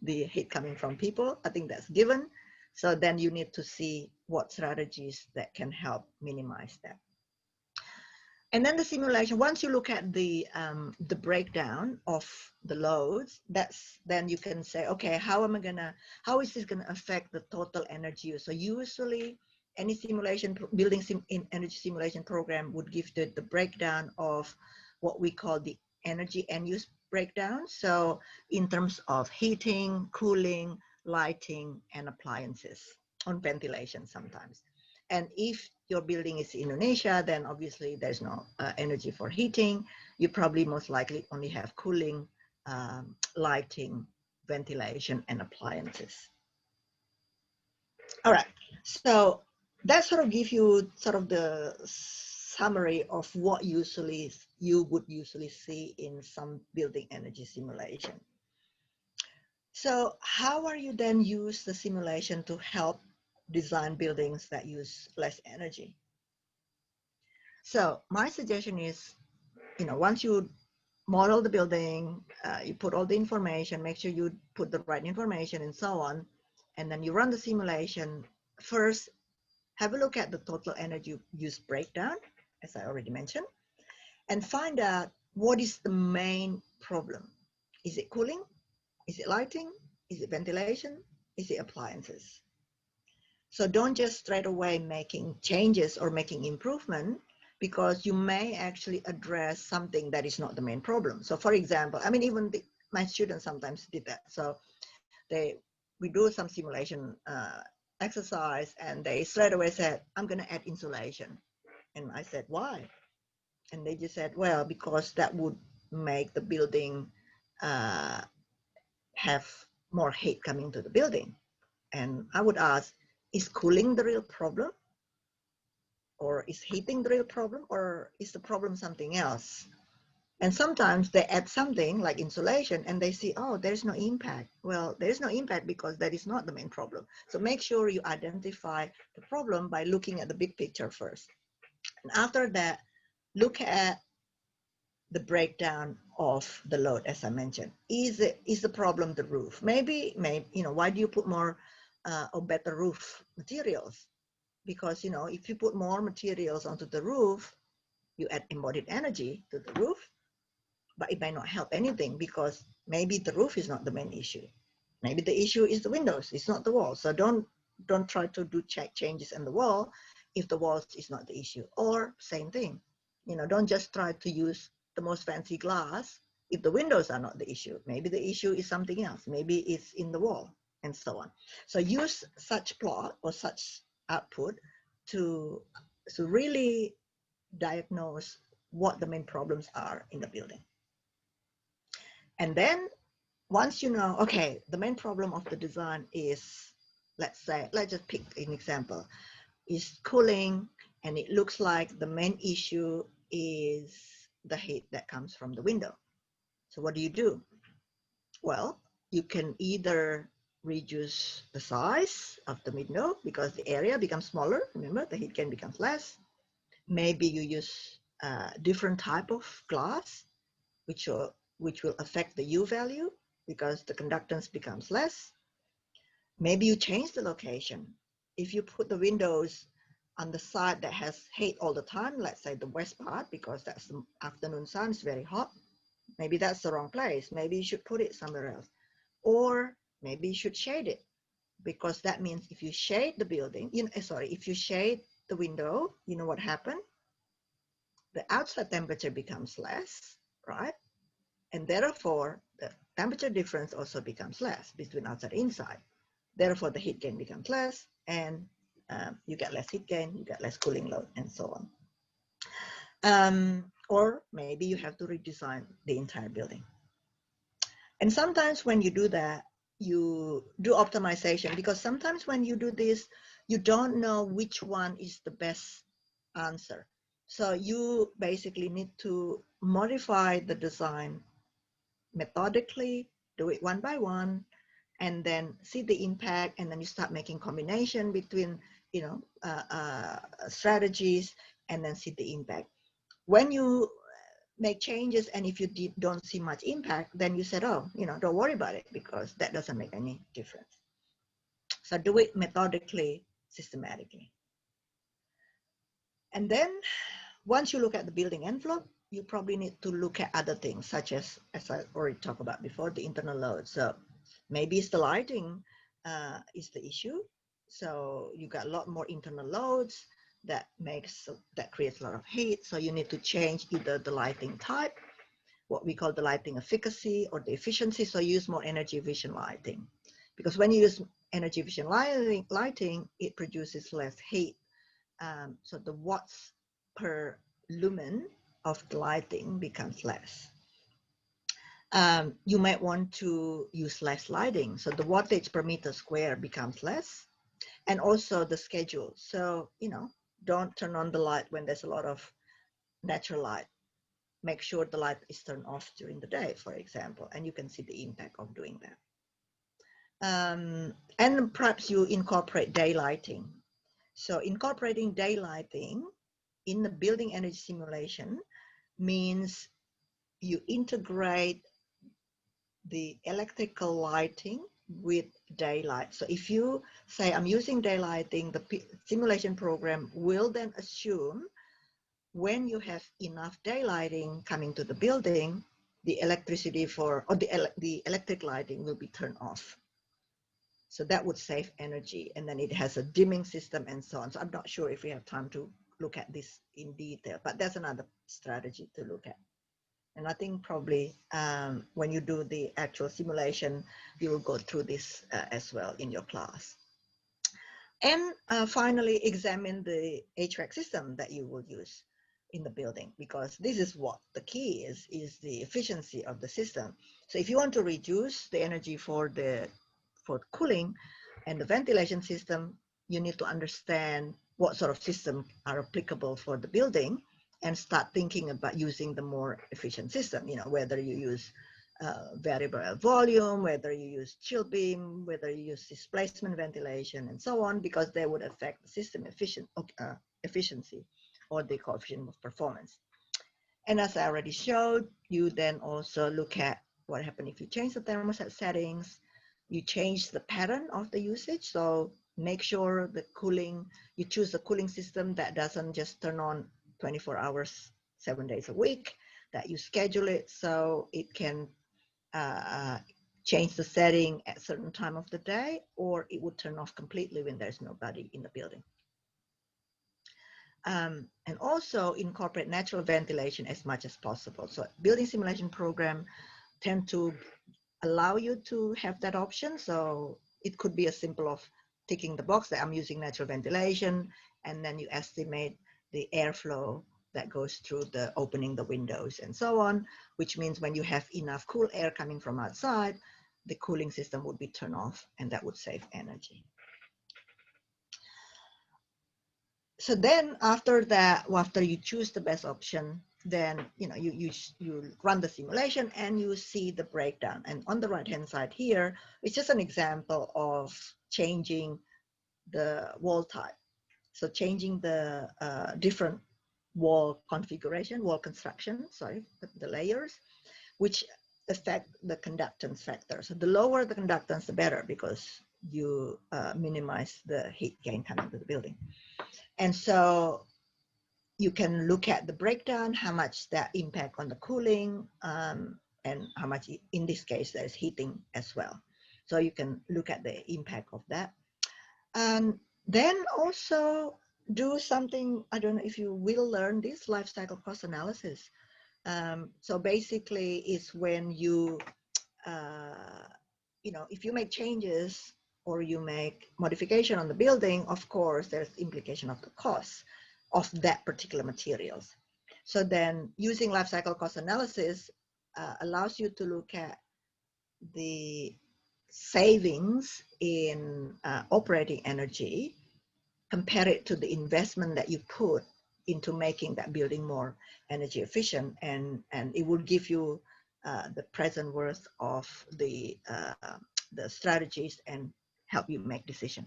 the heat coming from people. I think that's given. So then you need to see what strategies that can help minimize that. And then the simulation, once you look at the breakdown of the loads, then you can say, okay, how is this gonna affect the total energy use? So usually any simulation, building energy simulation program would give the breakdown of what we call the energy end use breakdown. So in terms of heating, cooling, lighting, and appliances, on ventilation sometimes. And if your building is in Indonesia, then obviously there's no energy for heating. You probably most likely only have cooling, lighting, ventilation, and appliances. All right, so that sort of gives you sort of the summary of what you would usually see in some building energy simulation. So how are you then use the simulation to help design buildings that use less energy? So my suggestion is, once you model the building, you put all the information, make sure you put the right information and so on, and then you run the simulation. First, have a look at the total energy use breakdown, as I already mentioned, and find out what is the main problem. Is it cooling? Is it lighting? Is it ventilation? Is it appliances? So don't just straight away making changes or making improvement, because you may actually address something that is not the main problem. So for example, I mean, even my students sometimes did that. So we do some simulation exercise, and they straight away said, I'm going to add insulation. And I said, why? And they just said, well, because that would make the building have more heat coming to the building. And I would ask, is cooling the real problem? Or is heating the real problem? Or is the problem something else? And sometimes they add something like insulation and they see, oh, there's no impact. Well, there's no impact because that is not the main problem. So make sure you identify the problem by looking at the big picture first. And after that, look at the breakdown of the load, as I mentioned. Is the problem the roof? Maybe, why do you put more or better roof materials? Because, if you put more materials onto the roof, you add embodied energy to the roof, but it may not help anything because maybe the roof is not the main issue. Maybe the issue is the windows, it's not the wall. So don't try to do changes in the wall if the walls is not the issue. Or same thing, don't just try to use the most fancy glass if the windows are not the issue. Maybe the issue is something else. Maybe it's in the wall, and so on. So use such plot or such output to really diagnose what the main problems are in the building. And then once you know, okay, the main problem of the design is, let's just pick an example, is cooling, And it looks like the main issue is the heat that comes from the window. So what do? Well, you can either reduce the size of the window because the area becomes smaller. Remember, the heat gain becomes less. Maybe you use a different type of glass, which will affect the U value because the conductance becomes less. Maybe you change the location. If you put the windows on the side that has heat all the time, let's say the west part, because that's the afternoon sun, is very hot, maybe that's the wrong place. Maybe you should put it somewhere else. Or maybe you should shade it, because that means if you shade the building, if you shade the window, you know what happened? The outside temperature becomes less, right? And therefore, the temperature difference also becomes less between outside and inside. Therefore, the heat gain becomes less, and you get less heat gain, you get less cooling load, and so on. Or maybe you have to redesign the entire building. And sometimes when you do that, you do optimization, because sometimes when you do this, you don't know which one is the best answer. So you basically need to modify the design methodically, do it one by one, and then see the impact, and then you start making combination between strategies, and then see the impact. When you make changes, and if you don't see much impact, then you said, oh, don't worry about it, because that doesn't make any difference. So do it methodically, systematically. And then once you look at the building envelope, you probably need to look at other things, such as I already talked about before, the internal load. So maybe it's the lighting is the issue. So you got a lot more internal loads that creates a lot of heat. So you need to change either the lighting type, what we call the lighting efficacy, or the efficiency. So use more energy efficient lighting, because when you use energy efficient lighting, it produces less heat. So the watts per lumen of the lighting becomes less. You might want to use less lighting, so the wattage per meter square becomes less, and also the schedule. So don't turn on the light when there's a lot of natural light. Make sure the light is turned off during the day, for example, and you can see the impact of doing that. And perhaps you incorporate daylighting. So incorporating daylighting in the building energy simulation means you integrate the electrical lighting with daylight. So if you say, I'm using daylighting, the simulation program will then assume when you have enough daylighting coming to the building, the electricity the electric lighting will be turned off. So that would save energy, and then it has a dimming system and so on. So I'm not sure if we have time to look at this in detail, but that's another strategy to look at. And I think probably when you do the actual simulation, you will go through this as well in your class. And finally, examine the HVAC system that you will use in the building, because this is what the key is the efficiency of the system. So if you want to reduce the energy for cooling and the ventilation system, you need to understand what sort of system are applicable for the building, and start thinking about using the more efficient system, whether you use variable volume, whether you use chill beam, whether you use displacement ventilation, and so on, because they would affect the system efficiency or the coefficient of performance. And as I already showed, you then also look at what happens if you change the thermostat settings, you change the pattern of the usage. So make sure you choose a cooling system that doesn't just turn on 24 hours, 7 days a week, that you schedule it so it can change the setting at a certain time of the day, or it would turn off completely when there's nobody in the building. And also incorporate natural ventilation as much as possible. So building simulation program tend to allow you to have that option. So it could be as simple of ticking the box that I'm using natural ventilation, and then you estimate the airflow that goes through opening the windows and so on, which means when you have enough cool air coming from outside, the cooling system would be turned off, and that would save energy. So then after that, after you choose the best option, then you run the simulation and you see the breakdown. And on the right hand side here, it's just an example of changing the wall type. So changing the different wall configuration, wall construction, sorry, the layers, which affect the conductance factor. So the lower the conductance, the better, because you minimize the heat gain coming to the building. And so you can look at the breakdown, how much that impact on the cooling, and how much, in this case, there's heating as well. So you can look at the impact of that. And then also do something, I don't know if you will learn this, life cycle cost analysis. So basically it's when you, if you make changes or you make modification on the building, of course, there's implication of the cost of that particular materials. So then using life cycle cost analysis allows you to look at the savings in operating energy, compare it to the investment that you put into making that building more energy efficient, and it will give you the present worth of the strategies and help you make decision.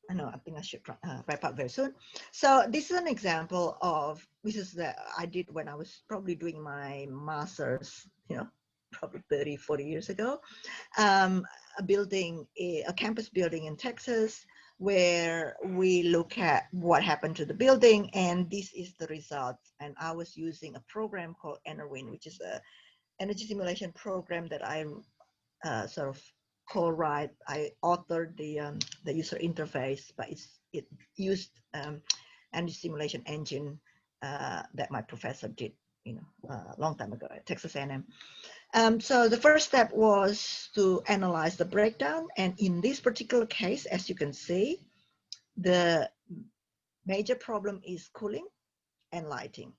I think I should wrap up very soon. So this is an example of, this is that I did when I was probably doing my master's, probably 30, 40 years ago, a building, a campus building in Texas, where we look at what happened to the building, and this is the result. And I was using a program called EnerWin, which is a energy simulation program that I sort of co-write. I authored the user interface, but it used energy simulation engine that my professor did, a long time ago at Texas A&M. So the first step was to analyze the breakdown. And in this particular case, as you can see, the major problem is cooling and lighting.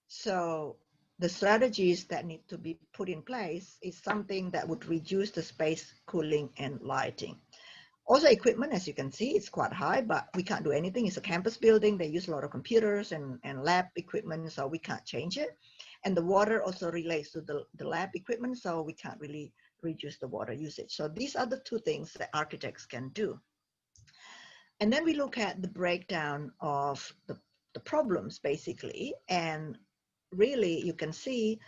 So the strategies that need to be put in place is something that would reduce the space, cooling, and lighting. Also equipment, as you can see, it's quite high, but we can't do anything. It's a campus building. They use a lot of computers and lab equipment, so we can't change it. And the water also relates to the lab equipment, so we can't really reduce the water usage. So these are the two things that architects can do. And then we look at the breakdown of the problems, basically, and really you can see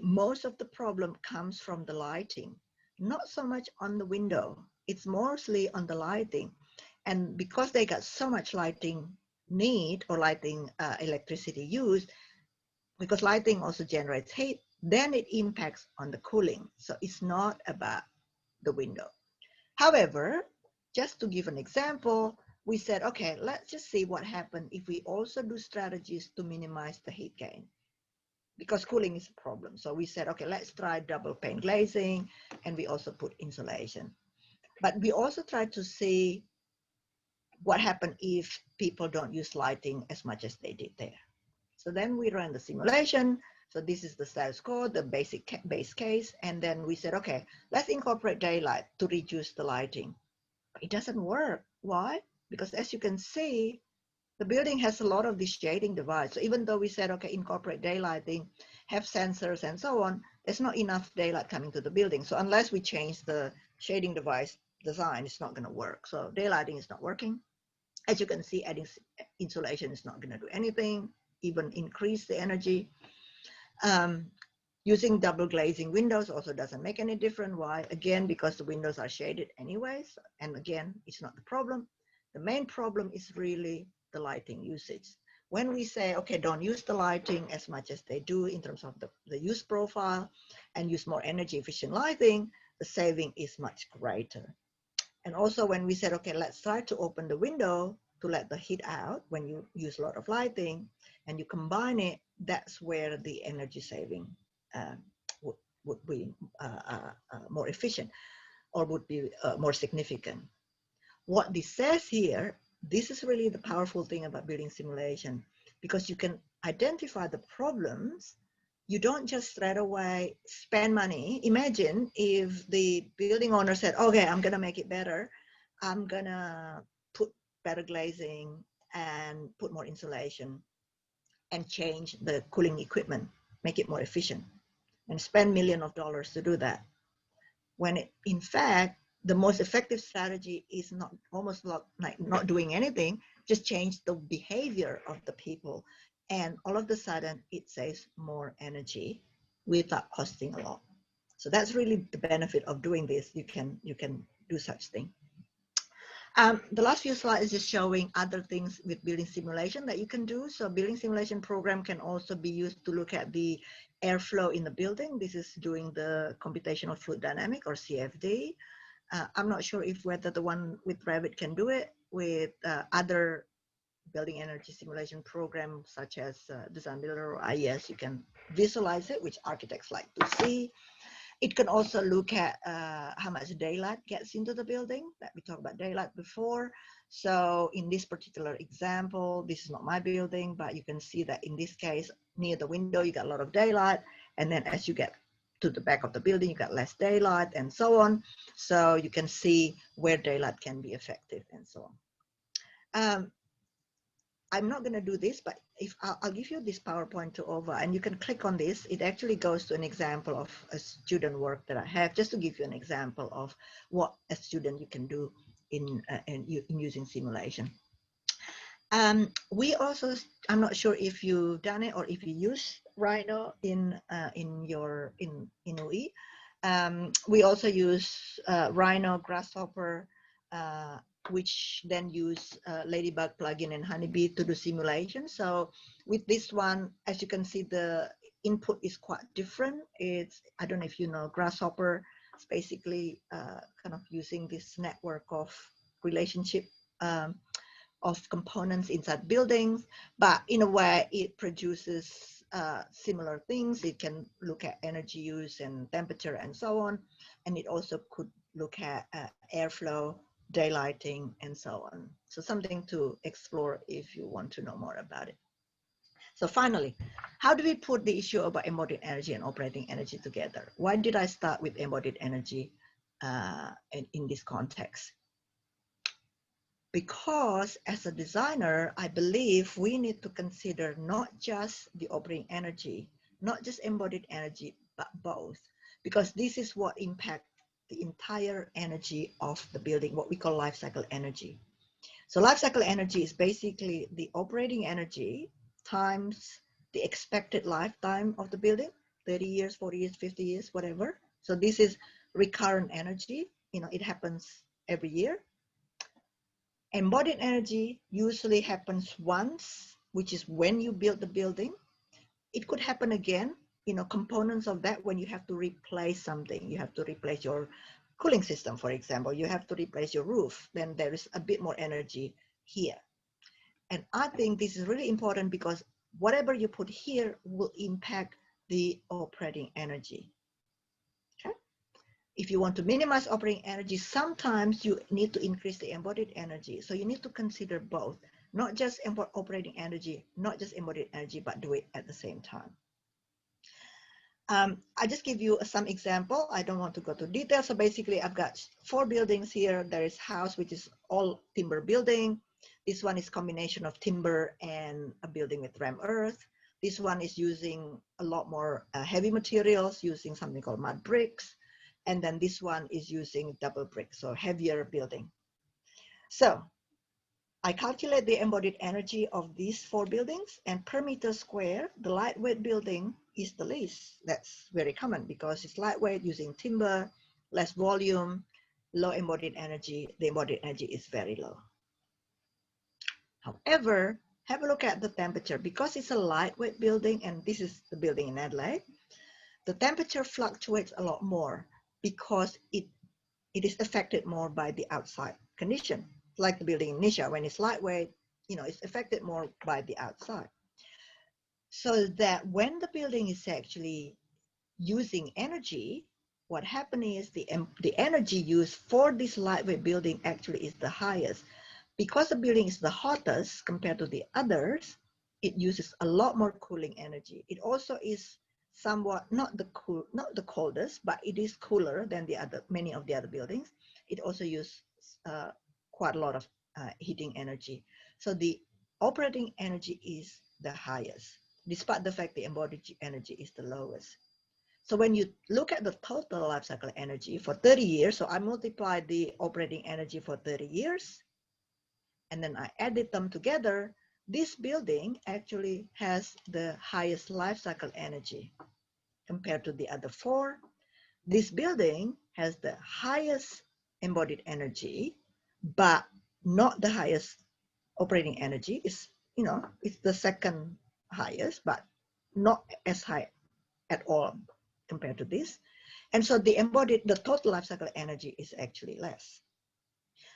most of the problem comes from the lighting, not so much on the window. It's mostly on the lighting. And because they got so much lighting need or lighting electricity used, because lighting also generates heat, then it impacts on the cooling. So it's not about the window. However, just to give an example, we said, okay, let's just see what happens if we also do strategies to minimize the heat gain, because cooling is a problem. So we said, okay, let's try double pane glazing, and we also put insulation. But we also tried to see what happened if people don't use lighting as much as they did there. So then we ran the simulation. So this is the status quo, the base case. And then we said, okay, let's incorporate daylight to reduce the lighting. But it doesn't work. Why? Because as you can see, the building has a lot of these shading devices. So even though we said, okay, incorporate daylighting, have sensors and so on, there's not enough daylight coming to the building. So unless we change the shading device design, it's not going to work. So daylighting is not working. As you can see, adding insulation is not going to do anything, even increase the energy. Using double glazing windows also doesn't make any difference. Why? Again, because the windows are shaded anyways. And again, it's not the problem. The main problem is really the lighting usage. When we say, okay, don't use the lighting as much as they do in terms of the use profile and use more energy efficient lighting, the saving is much greater. And also when we said, okay, let's try to open the window to let the heat out when you use a lot of lighting and you combine it, that's where the energy saving would be more efficient or would be more significant. What this says here, this is really the powerful thing about building simulation, because you can identify the problems. You don't just straight away spend money. Imagine if the building owner said, okay, I'm going to make it better. I'm going to put better glazing, and put more insulation, and change the cooling equipment, make it more efficient, and spend millions of dollars to do that. When in fact, the most effective strategy is almost like not doing anything, just change the behavior of the people. And all of a sudden, it saves more energy without costing a lot. So that's really the benefit of doing this. You can do such thing. The last few slides is just showing other things with building simulation that you can do. So building simulation program can also be used to look at the airflow in the building. This is doing the computational fluid dynamic, or CFD. I'm not sure if whether the one with Revit can do it. With other building energy simulation programs such as Design Builder or IES, you can visualize it, which architects like to see. It can also look at how much daylight gets into the building. That we talked about daylight before. So in this particular example, this is not my building, but you can see that in this case, near the window, you got a lot of daylight. And then as you get to the back of the building, you got less daylight and so on. So you can see where daylight can be effective and so on. I'm not going to do this, but if I'll give you this PowerPoint to over, and you can click on this. It actually goes to an example of a student work that I have, just to give you an example of what a student you can do in using simulation. We also, I'm not sure if you've done it or if you use Rhino in UE. We also use Rhino, Grasshopper, which then use Ladybug plugin and Honeybee to do simulation. So with this one, as you can see, the input is quite different. It's, I don't know if you know, Grasshopper. It's basically kind of using this network of relationship of components inside buildings, but in a way it produces similar things. It can look at energy use and temperature and so on. And it also could look at airflow, daylighting, and so on. So something to explore if you want to know more about it. So finally, how do we put the issue about embodied energy and operating energy together? Why did I start with embodied energy in this context? Because as a designer, I believe we need to consider not just the operating energy, not just embodied energy, but both, because this is what impacts the entire energy of the building, what we call life cycle energy. So life cycle energy is basically the operating energy times the expected lifetime of the building, 30 years, 40 years, 50 years, whatever. So this is recurrent energy. You know, it happens every year. Embodied energy usually happens once, which is when you build the building. It could happen again, you know, components of that when you have to replace something. You have to replace your cooling system, for example. You have to replace your roof. Then there is a bit more energy here. And I think this is really important because whatever you put here will impact the operating energy. Okay? If you want to minimize operating energy, sometimes you need to increase the embodied energy. So you need to consider both, not just operating energy, not just embodied energy, but do it at the same time. I just give you some example. I don't want to go to detail. So basically, I've got 4 buildings here. There is house, which is all timber building. This one is combination of timber and a building with ram earth. This one is using a lot more heavy materials, using something called mud bricks. And then this one is using double brick, so heavier building. So I calculate the embodied energy of these 4 buildings, and per meter square, the lightweight building is the least. That's very common because it's lightweight, using timber, less volume, low embodied energy. The embodied energy is very low. However, have a look at the temperature. Because it's a lightweight building, and this is the building in Adelaide, the temperature fluctuates a lot more because it is affected more by the outside condition. Like the building in Nisha, when it's lightweight, you know, it's affected more by the outside. So that when the building is actually using energy, what happens is the energy used for this lightweight building actually is the highest. Because the building is the hottest compared to the others, it uses a lot more cooling energy. It also is somewhat not the coldest, but it is cooler than many of the other buildings. It also uses quite a lot of heating energy. So the operating energy is the highest, despite the fact the embodied energy is the lowest. So when you look at the total life cycle energy for 30 years, so I multiplied the operating energy for 30 years, and then I added them together, this building actually has the highest life cycle energy compared to the other four. This building has the highest embodied energy, but not the highest operating energy. It's, you know, it's the second highest, but not as high at all compared to this. And so the total life cycle energy is actually less.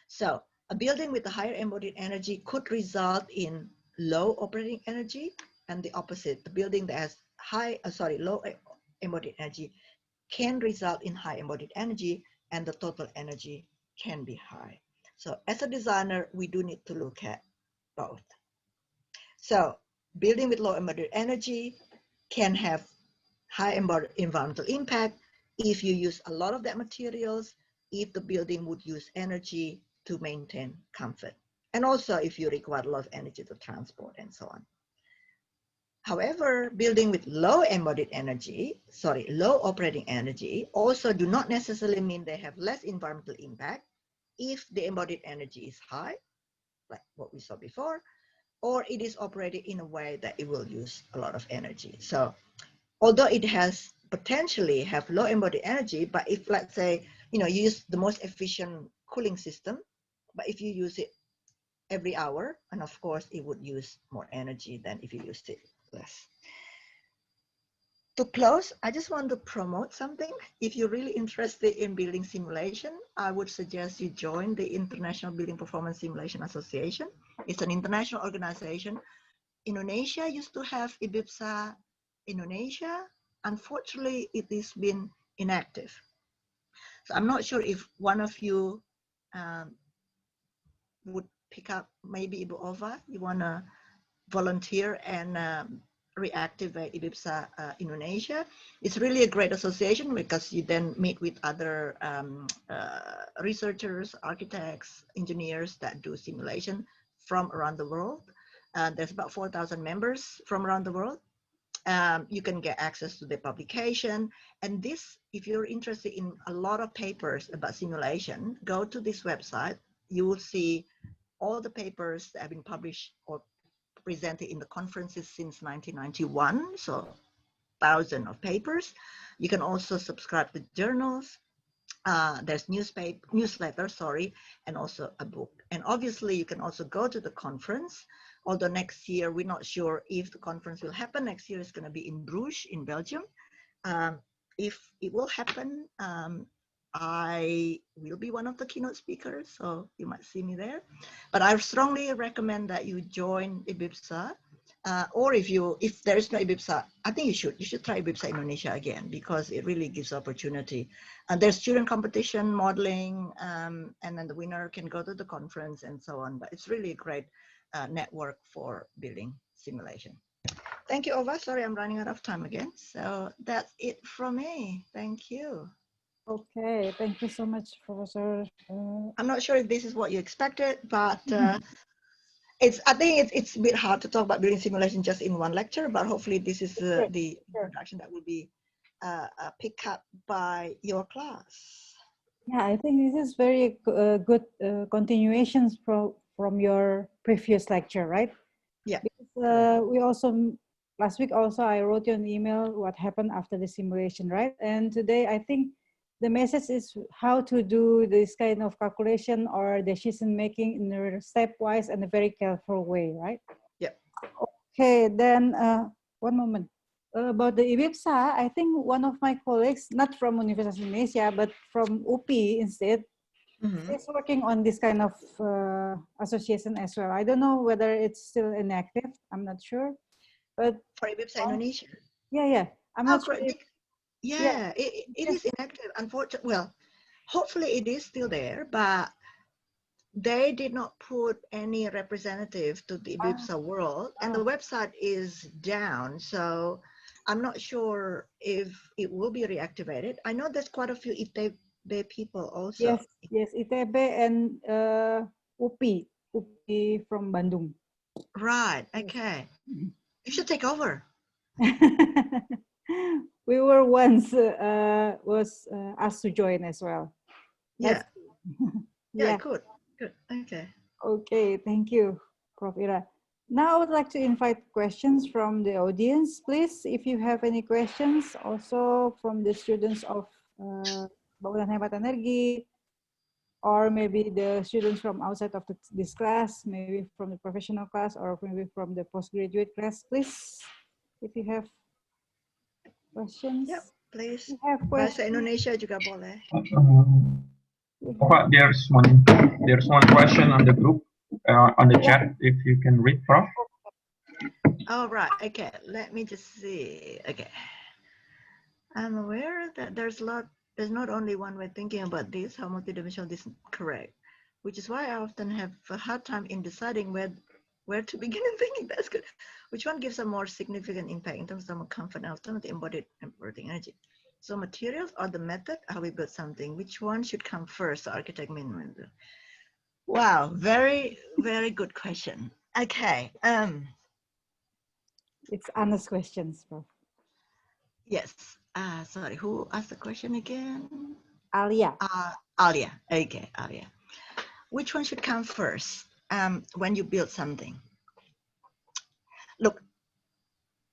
So a building with a higher embodied energy could result in low operating energy, and the opposite, the building that has low embodied energy can result in high embodied energy, and the total energy can be high. So as a designer, we do need to look at both. So building with low embodied energy can have high environmental impact if you use a lot of that materials, if the building would use energy to maintain comfort, and also if you require a lot of energy to transport and so on. However, building with low operating energy also do not necessarily mean they have less environmental impact if the embodied energy is high, like what we saw before, or it is operated in a way that it will use a lot of energy. So although it has potentially have low embodied energy, but if, let's say, you use the most efficient cooling system, but if you use it every hour, and of course it would use more energy than if you used it less. To close, I just want to promote something. If you're really interested in building simulation, I would suggest you join the International Building Performance Simulation Association. It's an international organization. Indonesia used to have IBIPSA Indonesia. Unfortunately, it has been inactive. So I'm not sure if one of you would pick up, maybe Ibu Ova, you want to volunteer and reactivate IBIPSA Indonesia. It's really a great association because you then meet with other researchers, architects, engineers that do simulation from around the world. There's about 4,000 members from around the world. You can get access to the publication. And this, if you're interested in a lot of papers about simulation, go to this website. You will see all the papers that have been published or presented in the conferences since 1991, so thousands of papers. You can also subscribe to journals. There's newsletter, and also a book. And obviously, you can also go to the conference. Although next year, we're not sure if the conference will happen. Next year is going to be in Bruges, in Belgium. If it will happen, I will be one of the keynote speakers, so you might see me there. But I strongly recommend that you join IBIPSA, or if there is no IBIPSA, I think you should try IBIPSA Indonesia again, because it really gives opportunity. And there's student competition, modeling, and then the winner can go to the conference and so on. But it's really a great network for building simulation. Thank you, Ova. Sorry, I'm running out of time again. So that's it from me. Thank you. Okay, thank you so much, Professor. I'm not sure if this is what you expected, but I think it's a bit hard to talk about building simulation just in one lecture, but hopefully this is the introduction that will be picked up by your class. Yeah, I think this is very good continuations from your previous lecture, right? Yeah. Because we also, last week also, I wrote you an email what happened after the simulation, right? And today I think the message is how to do this kind of calculation or decision making in a stepwise and a very careful way, right? Yeah. Okay, then one moment. About the IBIPSA, I think one of my colleagues, not from Universitas Indonesia, but from UPI instead, is working on this kind of association as well. I don't know whether it's still inactive. I'm not sure. But for IBIPSA Indonesia. Yeah. I'm not sure. It is inactive, unfortunately. Well, hopefully it is still there, but they did not put any representative to the IBIPSA world, and the website is down. So I'm not sure if it will be reactivated. I know there's quite a few ITB people also. Yes, ITB and UPI. UPI from Bandung. Right. Okay. You should take over. We were once was asked to join as well. Yeah. Yeah. Good. Good. Okay. Okay. Thank you, Prof. Ira. Now I would like to invite questions from the audience, please. If you have any questions, also from the students of Bangunan Hemat Energi, or maybe the students from outside of this class, maybe from the professional class, or maybe from the postgraduate class, please. If you have questions. Yep, please. You have Bahasa questions. Indonesia juga boleh. Prof, there's one question on the group, on the chat, if you can read, Prof. All right. Okay. Let me just see. Okay. I'm aware that there's not only one way thinking about this, how multidimensional this is correct, which is why I often have a hard time in deciding where to begin in thinking. That's good. Which one gives a more significant impact in terms of comfort and ultimately embodied energy? So materials or the method, how we build something, which one should come first, architect minimum? Wow, very, very good question. Okay. It's honest questions, Prof. Yes. Sorry, who asked the question again? Alia. Alia. Okay, Alia. Which one should come first when you build something? Look,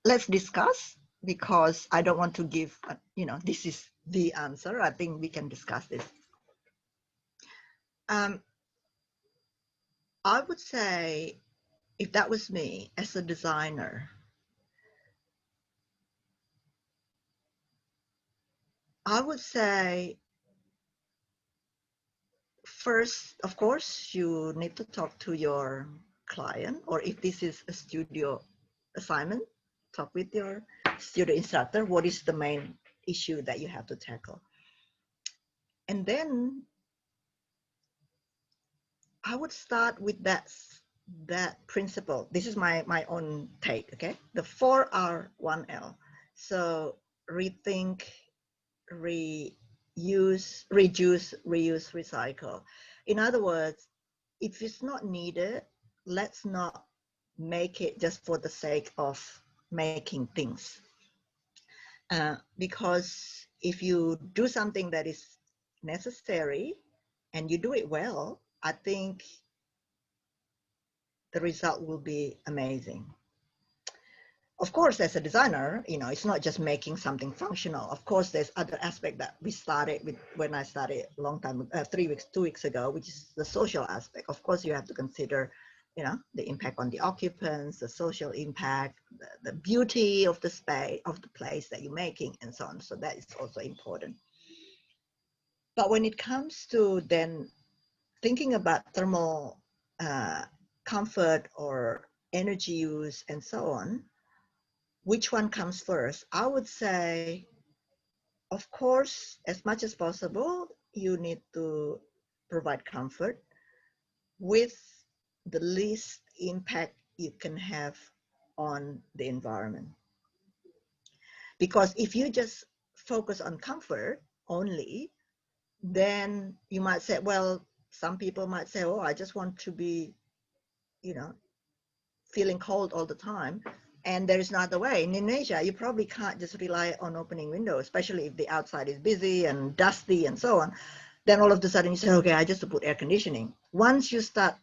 let's discuss, because I don't want to give, this is the answer. I think we can discuss this. I would say, if that was me as a designer, I would say, first, of course, you need to talk to your client, or if this is a studio assignment, talk with your studio instructor. What is the main issue that you have to tackle? And then I would start with that principle. This is my own take, okay? The 4R1L. So rethink, reuse, reduce, reuse, recycle. In other words, if it's not needed, let's not make it just for the sake of making things. Because if you do something that is necessary and you do it well, I think the result will be amazing. Of course, as a designer, it's not just making something functional. Of course, there's other aspect that we started with when I started a long time, 2 weeks ago, which is the social aspect. Of course, you have to consider, the impact on the occupants, the social impact, the beauty of the space, of the place that you're making, and so on. So that is also important. But when it comes to then thinking about thermal comfort or energy use and so on, which one comes first? I would say, of course, as much as possible, you need to provide comfort with the least impact you can have on the environment. Because if you just focus on comfort only, then you might say, well, some people might say, oh, I just want to be, feeling cold all the time. And there is no other way. In Indonesia, you probably can't just rely on opening windows, especially if the outside is busy and dusty and so on. Then all of a sudden you say, okay, I just put air conditioning. Once you start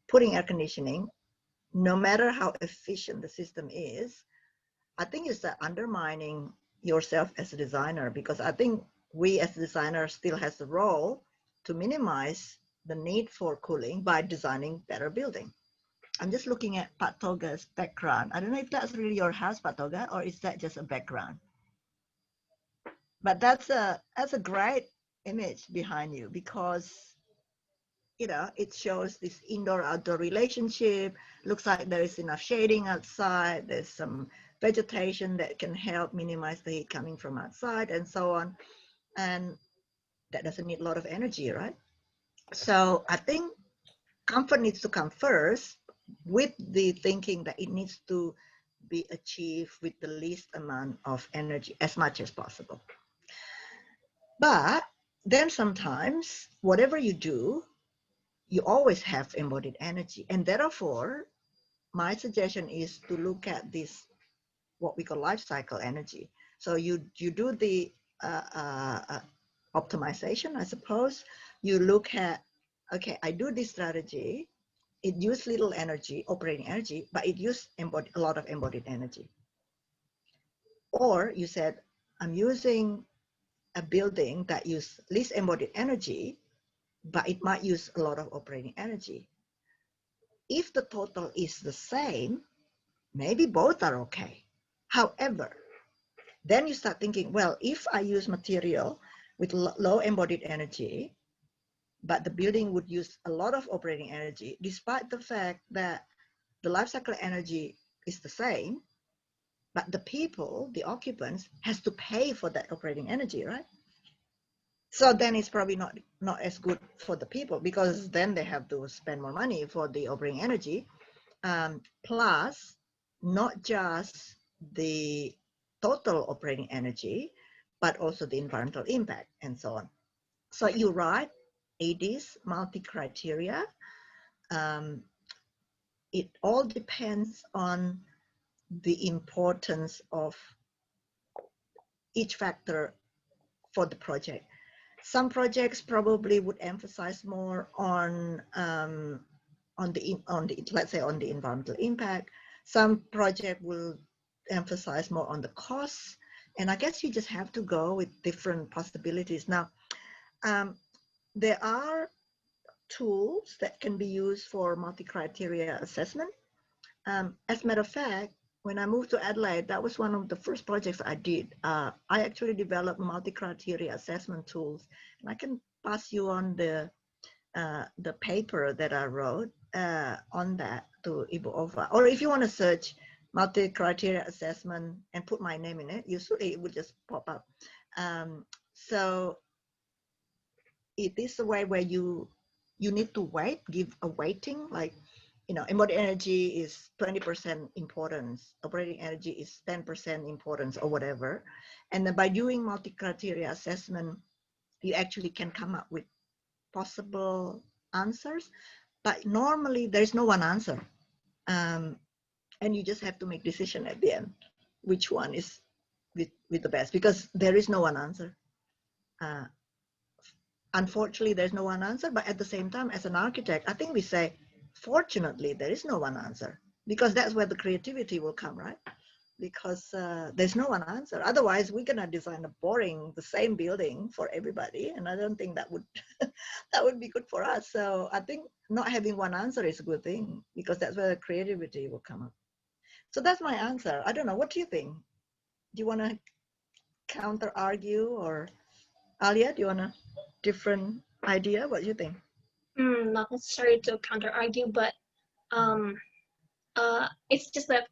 putting air conditioning, no matter how efficient the system is, I think you start undermining yourself as a designer, because I think we as designers still has a role to minimize the need for cooling by designing better building. I'm just looking at Pak Toga's background. I don't know if that's really your house, Pak Toga, or is that just a background? But that's a great image behind you, because it shows this indoor-outdoor relationship. Looks like there is enough shading outside. There's some vegetation that can help minimize the heat coming from outside and so on. And that doesn't need a lot of energy, right? So I think comfort needs to come first, with the thinking that it needs to be achieved with the least amount of energy as much as possible. But then sometimes, whatever you do, you always have embodied energy. And therefore, my suggestion is to look at this, what we call life cycle energy. So you do the optimization, I suppose. You look at, okay, I do this strategy. It used little energy, operating energy, but it used a lot of embodied energy. Or you said, I'm using a building that uses least embodied energy, but it might use a lot of operating energy. If the total is the same, maybe both are okay. However, then you start thinking, well, if I use material with low embodied energy, but the building would use a lot of operating energy, despite the fact that the life cycle energy is the same, but the people, the occupants, has to pay for that operating energy, right? So then it's probably not as good for the people, because then they have to spend more money for the operating energy, plus not just the total operating energy, but also the environmental impact and so on. So you're right, it is multi-criteria. It all depends on the importance of each factor for the project. Some projects probably would emphasize more on let's say on the environmental impact. Some project will emphasize more on the costs, and I guess you just have to go with different possibilities. Now, there are tools that can be used for multi-criteria assessment. As a matter of fact, when I moved to Adelaide, that was one of the first projects I did. I actually developed multi-criteria assessment tools, and I can pass you on the paper that I wrote on that to Ibu Ova. Or if you want to search multi-criteria assessment and put my name in it, usually it would just pop up. So it is a way where you need to give a weighting, like, you know, embodied energy is 20% importance, operating energy is 10% importance, or whatever. And then by doing multi-criteria assessment, you actually can come up with possible answers. But normally there's no one answer. And you just have to make decision at the end, which one is with the best, because there is no one answer. Unfortunately, there's no one answer, but at the same time, as an architect, I think we say, fortunately, there is no one answer, because that's where the creativity will come, right? Because there's no one answer. Otherwise, we're gonna design the same building for everybody, and I don't think that would that would be good for us. So I think not having one answer is a good thing, because that's where the creativity will come up. So that's my answer. I don't know. What do you think? Do you want to counter argue, or Alia, do you want a different idea? What do you think? Not necessary to counter argue, but it's just that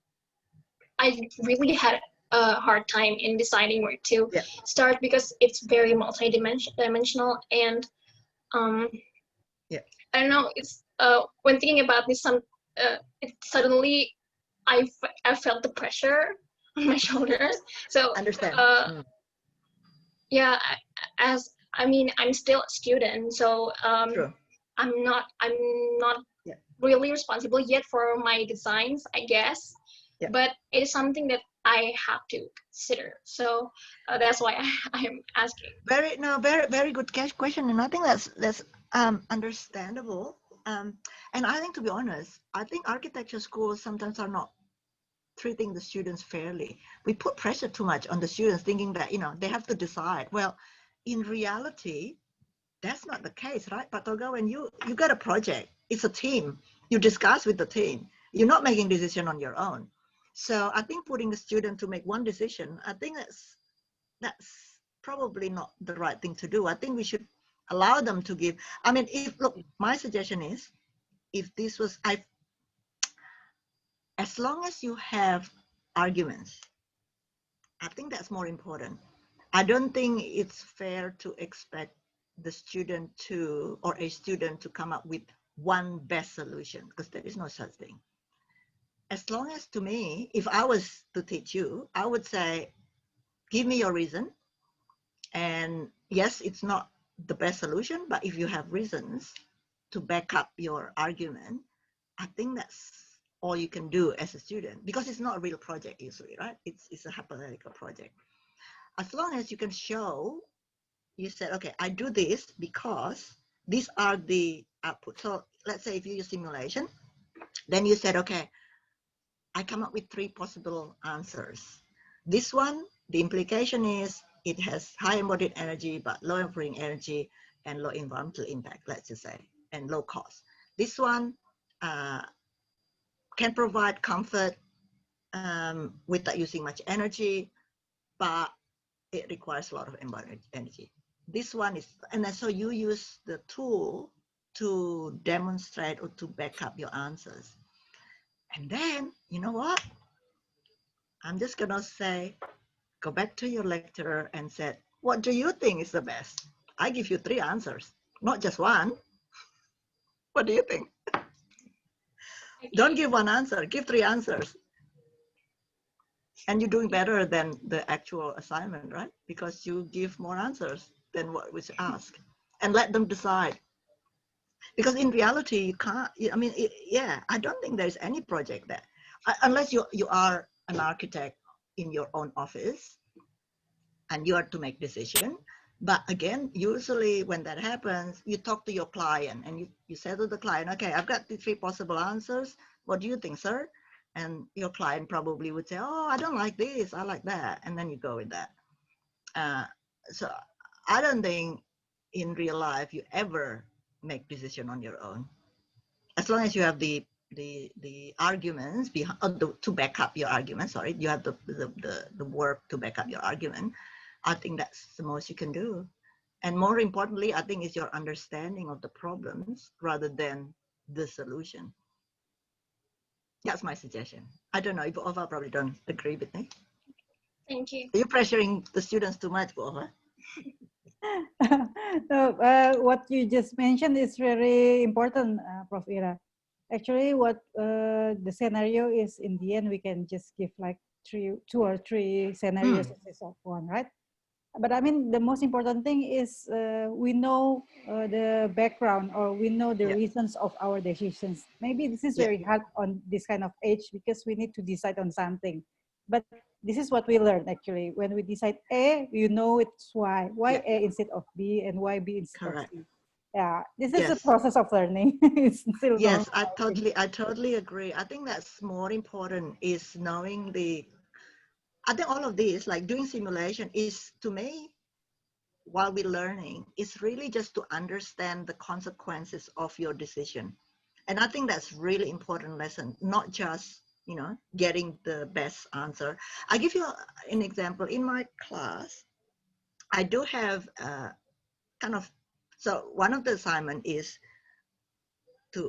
I really had a hard time in deciding where to start, because it's very multi-dimensional, and I don't know. It's when thinking about this, suddenly I felt the pressure on my shoulders. So understand. Yeah, I'm still a student, so True. I'm not really responsible yet for my designs, I guess. Yeah. But it is something that I have to consider. So that's why I'm asking. Very good question, and I think that's understandable. And I think, to be honest, I think architecture schools sometimes are not treating the students fairly. We put pressure too much on the students, thinking that, you know, they have to decide. Well, in reality, that's not the case, right? But Toga, when you got a project, it's a team. You discuss with the team. You're not making decision on your own. So I think putting the student to make one decision, I think that's probably not the right thing to do. I think we should allow them to give. I mean, look, my suggestion is, if this was, as long as you have arguments, I think that's more important. I don't think it's fair to expect the student or a student to come up with one best solution, because there is no such thing. As long as, to me, if I was to teach you, I would say, give me your reason. And yes, it's not the best solution, but if you have reasons, to back up your argument, I think that's all you can do as a student, because it's not a real project usually, right? It's a hypothetical project. As long as you can show, you said, okay, I do this because these are the outputs. So let's say if you use simulation, then you said, okay, I come up with 3 possible answers. This one, the implication is it has high embodied energy, but low operating energy and low environmental impact, let's just say, and low cost. This one can provide comfort without using much energy, but it requires a lot of embodied energy. This one is, and then so you use the tool to demonstrate or to back up your answers. And then, you know what? I'm just gonna say, go back to your lecturer and said, what do you think is the best? I give you 3 answers, not just one. What do you think? Okay. Don't give 1 answer, give 3 answers. And you're doing better than the actual assignment, right? Because you give more answers than what was asked, and let them decide. Because in reality, you can't, I mean, yeah, I don't think there's any project that, unless you are an architect in your own office and you are to make decision. But again, usually when that happens, you talk to your client and you say to the client, okay, I've got the 3 possible answers. What do you think, sir? And your client probably would say, oh, I don't like this, I like that. And then you go with that. So I don't think in real life you ever make decision on your own. As long as you have the arguments behind, to back up your argument, sorry, you have the work to back up your argument. I think that's the most you can do. And more importantly, I think it's your understanding of the problems rather than the solution. That's my suggestion. I don't know if Ova probably don't agree with me. Thank you. Are you pressuring the students too much, Ova? No, what you just mentioned is very important, Prof. Ira. Actually, what the scenario is, in the end, we can just give like 2 or 3 scenarios instead of 1, right? But I mean, the most important thing is we know the background, or we know the reasons of our decisions. Maybe this is very hard on this kind of age because we need to decide on something. But this is what we learn actually. When we decide A, you know it's why. Why A instead of B, and why B instead of C. Yeah, this is a process of learning. It's still yes, normal. I totally agree. I think that's more important, is knowing I think all of this, like doing simulation, is, to me, while we're learning, is really just to understand the consequences of your decision. And I think that's really important lesson, not just, you know, getting the best answer. I give you an example. In my class, I do have kind of, so one of the assignment is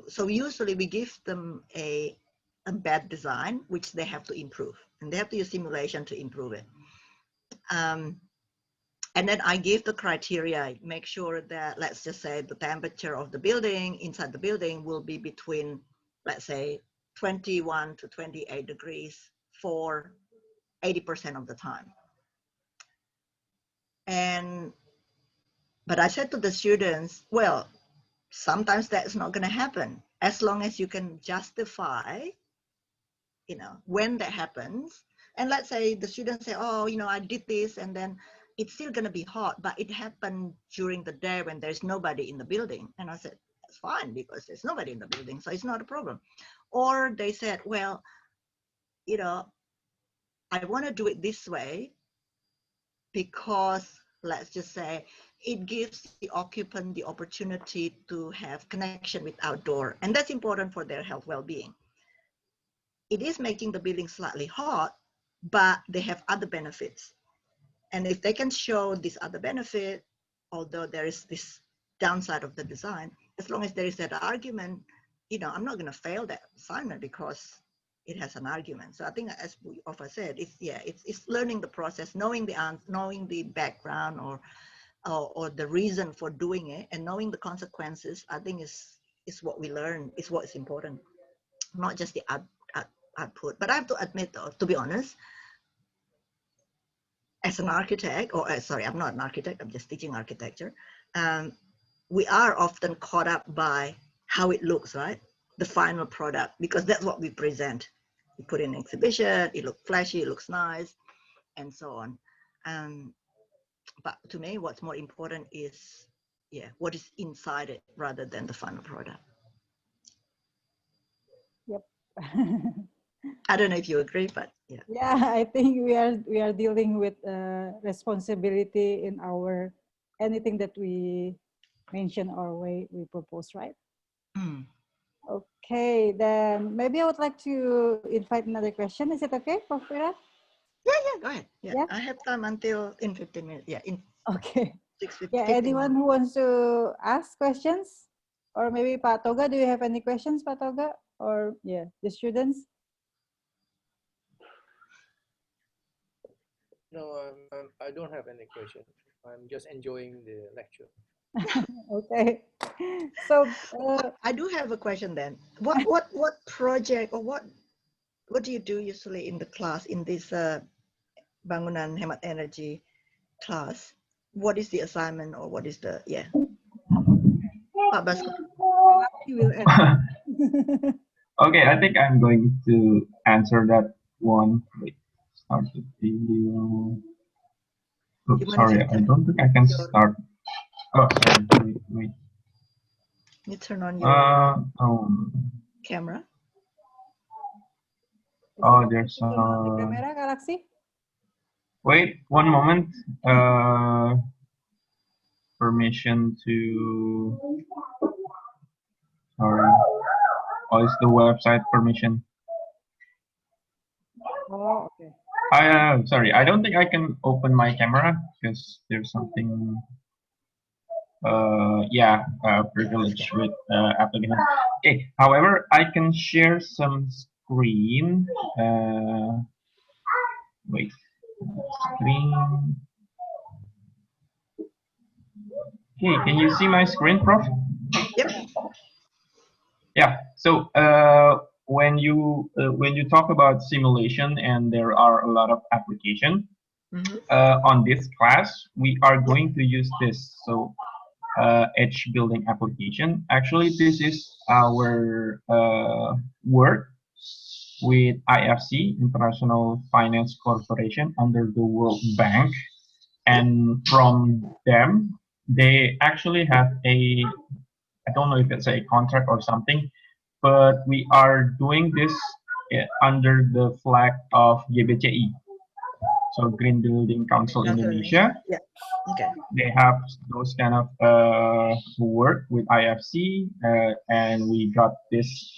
so usually we give them a bad design, which they have to improve, and they have to use simulation to improve it. And then I give the criteria, make sure that, let's just say, the temperature of the building, inside the building, will be between, let's say, 21 to 28 degrees for 80% of the time. But I said to the students, well, sometimes that's not going to happen, as long as you can justify, you know, when that happens. And let's say the students say, oh, you know, I did this, and then it's still going to be hot, but it happened during the day when there's nobody in the building. And I said, that's fine, because there's nobody in the building, so it's not a problem. Or they said, well, you know, I want to do it this way because, let's just say, it gives the occupant the opportunity to have connection with outdoor, and that's important for their health well-being. It is making the building slightly hot, but they have other benefits. And if they can show this other benefit, although there is this downside of the design, as long as there is that argument, you know, I'm not going to fail that assignment because it has an argument. So I think, as Ofa said, it's learning the process, knowing the background or the reason for doing it, and knowing the consequences. I think is what we learn, is what is important, not just the output. But I have to admit, though, to be honest, as an architect, or sorry, I'm not an architect, I'm just teaching architecture. We are often caught up by how it looks, right? The final product, because that's what we present. We put in an exhibition, it looks flashy, it looks nice, and so on. But to me, what's more important is, what is inside it rather than the final product. Yep. I don't know if you agree, but yeah. Yeah, I think we are dealing with responsibility in our anything that we mention or we propose, right? Mm. Okay, then maybe I would like to invite another question. Is it okay, Prof. Vera? Yeah, go ahead. Yeah, Yeah. I have time until in 15 minutes. Yeah, in Okay. 6:15. Yeah, anyone who wants to ask questions? Or maybe Pak Toga, do you have any questions, Pak Toga? Or yeah, the students? No, I don't have any question. I'm just enjoying the lecture. Okay. So I do have a question then. What project or what do you do usually in the class in this Bangunan Hemat Energy class? What is the assignment or what is the Pak Baskoro? you will answer. Okay, I think I'm going to answer that one. Wait, start the video. Oops, sorry, I don't think I can start. Oh, sorry, wait. You turn on your camera. Oh, there's the camera, Galaxy. wait, one moment. Permission to. Sorry. Oh, it's the website permission. Oh, okay. Sorry, I don't think I can open my camera because there's something. Privilege with application. Okay. However, I can share some screen. Wait. Screen. Okay. Can you see my screen, Prof? Yep. Yeah. So when you talk about simulation and there are a lot of application on this class, we are going to use this. So edge building application. Actually, this is our work with IFC, International Finance Corporation, under the World Bank. And from them, they actually have I don't know if it's a contract or something, but we are doing this under the flag of GBCI. So Green Building Council Indonesia. Yeah. Okay. They have those kind of work with IFC, and we got this,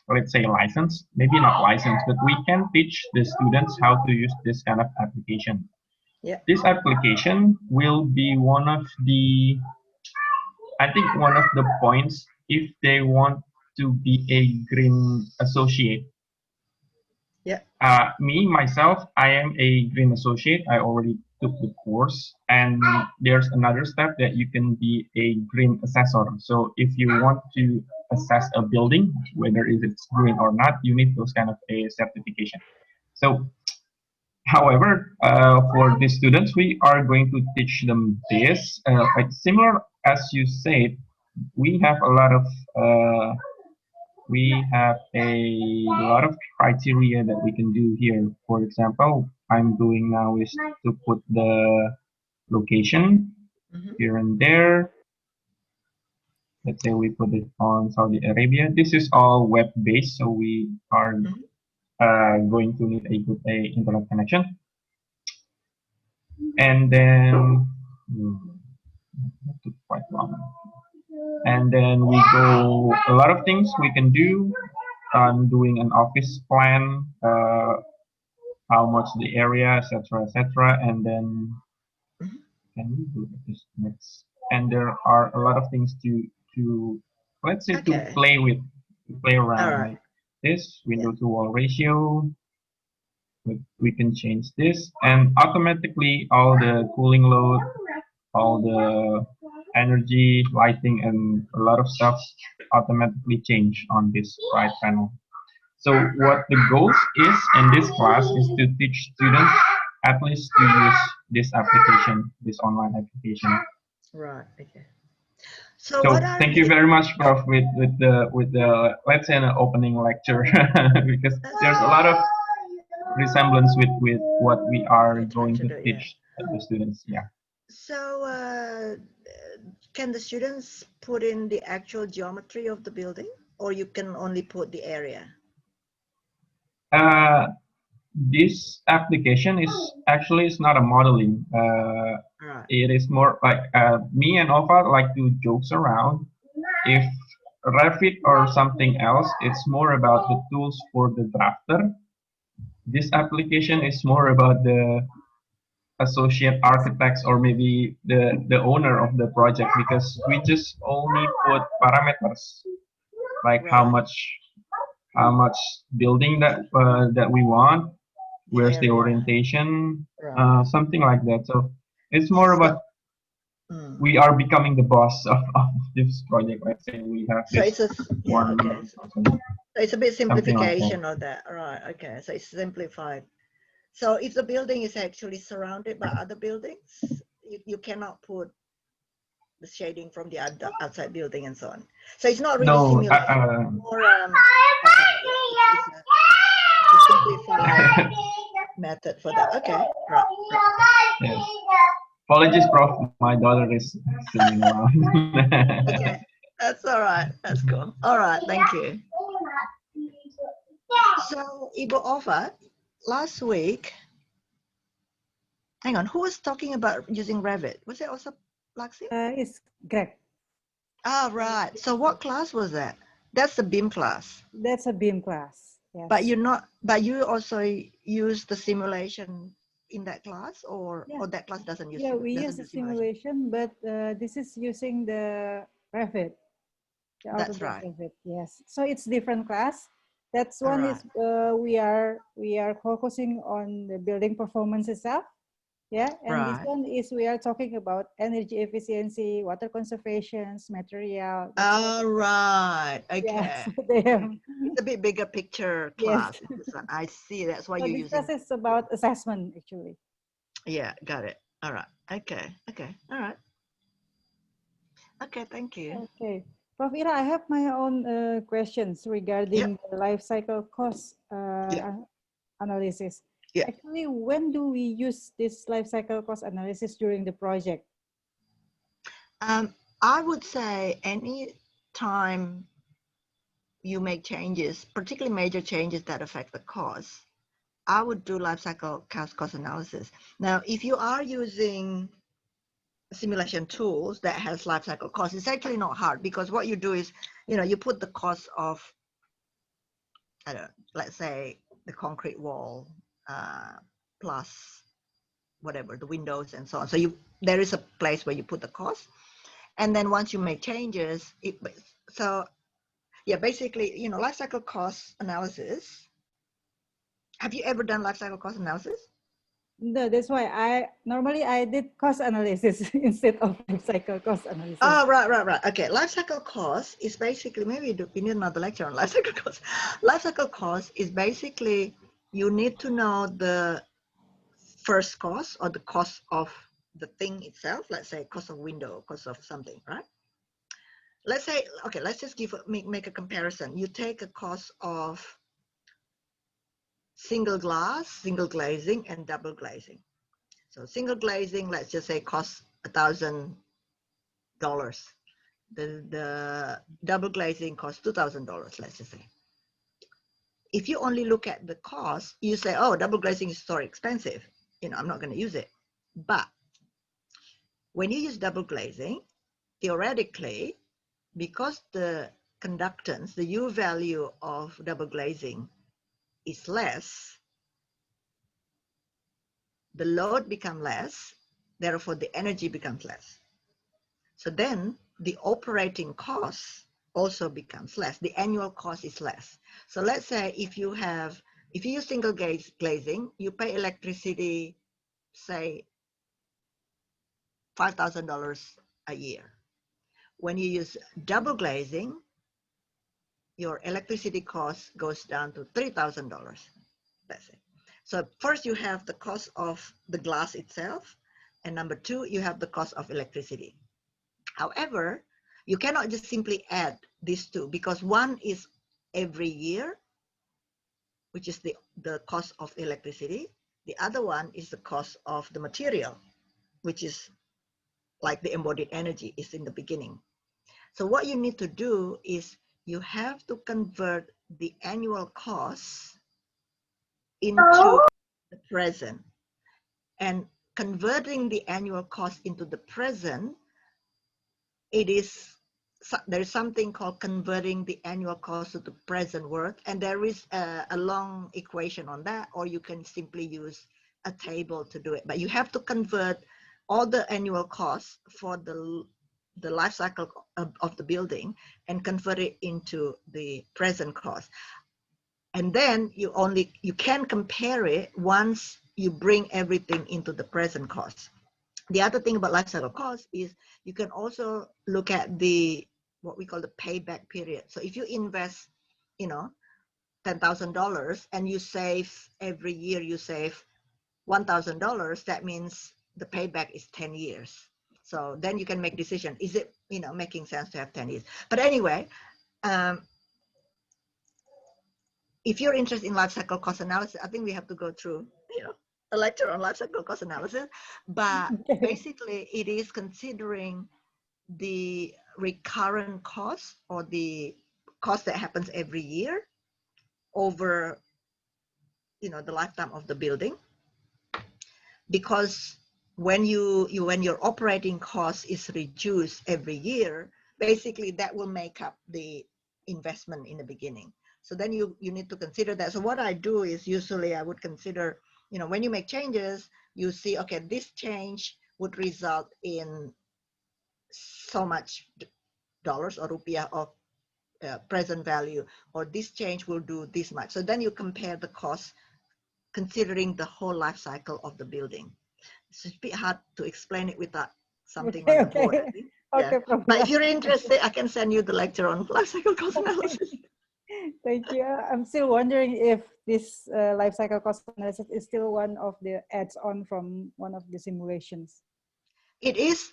let's say, license. Maybe not license, but we can teach the students how to use this kind of application. Yeah. This application will be one of the points if they want to be a green associate. Yeah. Me, myself, I am a green associate. I already took the course, and there's another step that you can be a green assessor. So if you want to assess a building, whether it's green or not, you need those kind of a certification. So, however, for the students, we are going to teach them this. Like similar as you said, we have a lot of criteria that we can do here. For example, I'm doing now is to put the location here and there. Let's say we put it on Saudi Arabia. This is all web-based, so we are going to need a good internet connection. And then it took quite long. And then we go a lot of things we can do. I'm doing an office plan, how much the area, etc., etc. And then can we do this next? And there are a lot of things to let's say to play with, to play around. Like this window to wall ratio. We can change this, and automatically all the cooling load, all the energy, lighting, and a lot of stuff automatically change on this right panel. So what the goal is in this class is to teach students at least to use this application, this online application. Right. Okay. So So what are thank you the, very much, Prof, with the let's say an opening lecture because there's a lot of resemblance with what we are you're trying going to to do? Yeah. teach the students. Yeah. So can the students put in the actual geometry of the building, or you can only put the area? This application is actually it's not a modeling. Right. It is more like me and Ova like to jokes around. If Revit or something else, it's more about the tools for the drafter. This application is more about the associate architects or maybe the owner of the project because we just only put parameters like Right. how much building that we want, The where's the area. orientation, Right. something like that. So it's more So, about we are becoming the boss of this project. Let's say we have so this it's a yeah, one okay. So person, it's a bit something like that. simplification of that. Right. Okay. So it's simplified. So if the building is actually surrounded by other buildings, you cannot put the shading from the outside building and so on. So it's not really No, simulation. More okay. It's a simplified method for that. Okay. Right. yes. Apologies, Prof. My daughter is singing around. Okay. That's all right. That's cool. All right. Thank you. So Ibu Ova, last week, hang on, who was talking about using Revit? Was it also Laxi? It's Greg. Ah, right. So what class was that? That's the BIM class. That's a BIM class. Yes. But you also use the simulation in that class, or that class doesn't use. Yeah, we use do the simulation, but this is using the Revit. The That's Autodesk right. Revit. Yes. So it's different class. That's All one right. is we are focusing on the building performance itself. Yeah, and this Right. one is we are talking about energy efficiency, water conservation, material. All right. Okay. Yes, It's a bit bigger picture yes. class. I see. That's why So you're this using. class is about assessment actually. Yeah, got it. All right. Okay. Okay. All right. Okay. Thank you. Okay. Prof. Ira, I have my own questions regarding the life cycle cost analysis. Yeah. Actually, when do we use this life cycle cost analysis during the project? I would say any time you make changes, particularly major changes that affect the cost, I would do life cycle cost analysis. Now, if you are using simulation tools that has life cycle cost, it's actually not hard because what you do is, you put the cost of, I don't know, let's say the concrete wall plus whatever, the windows and so on. So there is a place where you put the cost. And then once you make changes, basically, life cycle cost analysis. Have you ever done life cycle cost analysis? No, that's why I normally did cost analysis instead of life cycle cost analysis. Oh, right. Okay, life cycle cost is basically, maybe we need another lecture on life cycle cost. Life cycle cost is basically, you need to know the first cost or the cost of the thing itself. Let's say cost of window, cost of something, right? Let's say, okay, let's just make a comparison. You take a cost of single glass, single glazing, and double glazing. So single glazing, let's just say costs $1,000. The double glazing costs $2,000, let's just say. If you only look at the cost, you say, oh, double glazing is so expensive. I'm not going to use it. But when you use double glazing, theoretically, because the conductance, the U value of double glazing is less, the load becomes less, therefore the energy becomes less. So then the operating cost also becomes less. The annual cost is less. So let's say if you use single glazing, you pay electricity, say $5,000 a year. When you use double glazing, your electricity cost goes down to $3,000, let's say. So first you have the cost of the glass itself, and number two, you have the cost of electricity. However, You cannot just simply add these two, because one is every year, which is the cost of electricity. The other one is the cost of the material, which is like the embodied energy is in the beginning. So what you need to do is you have to convert the annual cost into the present. And converting the annual cost into the present, there is something called converting the annual cost to the present worth, and there is a long equation on that, or you can simply use a table to do it. But you have to convert all the annual costs for the life cycle of the building and convert it into the present cost. And then you can compare it once you bring everything into the present cost. The other thing about life cycle cost is you can also look at what we call the payback period. So if you invest, $10,000 and you save every year, you save $1,000, that means the payback is 10 years. So then you can make decision. Is it, making sense to have 10 years? But anyway, if you're interested in life cycle cost analysis, I think we have to go through, a lecture on life cycle cost analysis. But basically, it is considering the recurrent cost, or the cost that happens every year over, the lifetime of the building. Because when your operating cost is reduced every year, basically that will make up the investment in the beginning. So then you need to consider that. So what I do is usually I would consider, when you make changes, you see, okay, this change would result in so much dollars or rupiah of present value, or this change will do this much. So then you compare the cost considering the whole life cycle of the building. It's a bit hard to explain it without something on the board, I think. Okay, Yeah. But if you're interested, I can send you the lecture on life cycle cost analysis. Thank you. I'm still wondering if this life cycle cost analysis is still one of the adds-on from one of the simulations. It is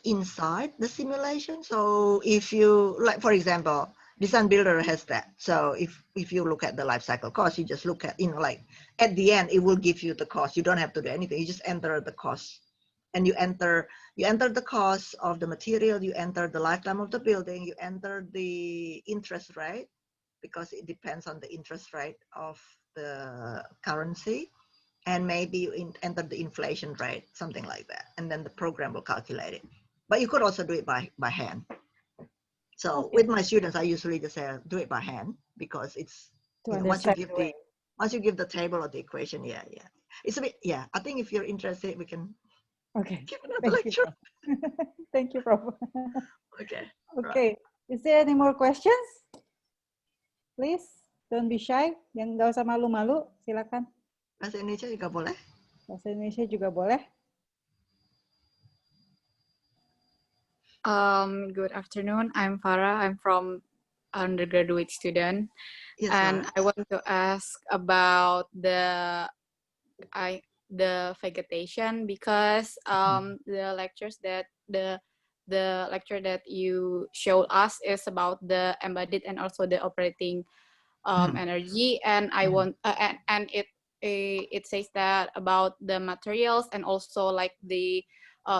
inside the simulation. So if you, like, for example, Design Builder has that. So if you look at the life cycle cost, you just look at, like at the end, it will give you the cost. You don't have to do anything. You just enter the cost, and you enter the cost of the material, you enter the lifetime of the building, you enter the interest rate, because it depends on the interest rate of the currency. And maybe you enter the inflation rate, something like that. And then the program will calculate it. But you could also do it by hand. So with my students, I usually just say, do it by hand, because it's, once you give the table or the equation, it's a bit, I think if you're interested, we can give another lecture. Thank you, Prof. Okay. Okay. Right. Is there any more questions? Please, don't be shy. Yang nggak usah malu-malu, silakan. Bahasa Indonesia juga boleh. Bahasa Indonesia juga boleh. Good afternoon. I'm Farah. I'm from undergraduate student, and I want to ask about the vegetation, because the lectures that the lecture that you showed us is about the embodied and also the operating energy, and I want and it says that about the materials and also like the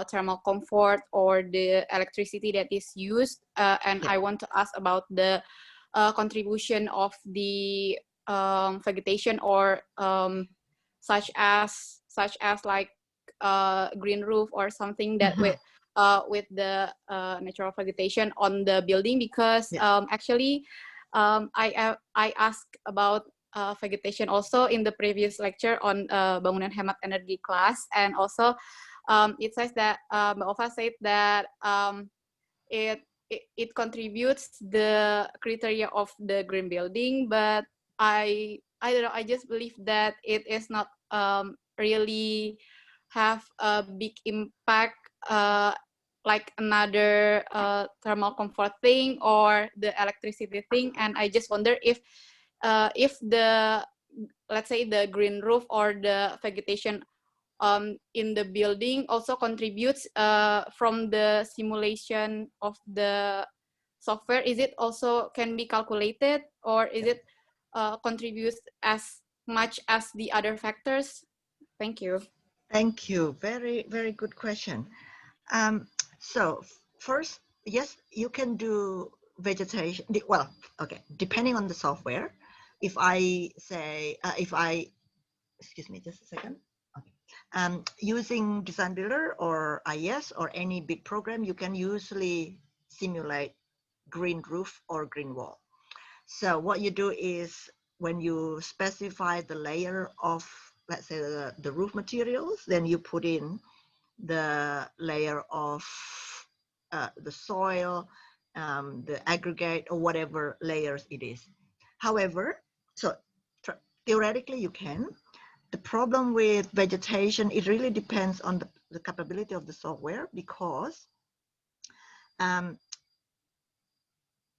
thermal comfort or the electricity that is used, and I want to ask about the contribution of the vegetation, or such as like green roof or something that with the natural vegetation on the building, because actually I asked about vegetation also in the previous lecture on bangunan hemat energi class, and also it says that Mbak Ova said that it contributes the criteria of the green building, but I don't know, I just believe that it is not really have a big impact like another thermal comfort thing or the electricity thing, and I just wonder if the, let's say, the green roof or the vegetation in the building also contributes from the simulation of the software? Is it also can be calculated, or is it contributes as much as the other factors? Thank you. Thank you. Very, very good question. So first, yes, you can do vegetation. Well, okay, depending on the software. If I say, excuse me, just a second. Okay. Using Design Builder or IES or any big program, you can usually simulate green roof or green wall. So what you do is when you specify the layer of, let's say, the roof materials, then you put in the layer of the soil, the aggregate, or whatever layers it is. However, so theoretically you can. The problem with vegetation, it really depends on the capability of the software, because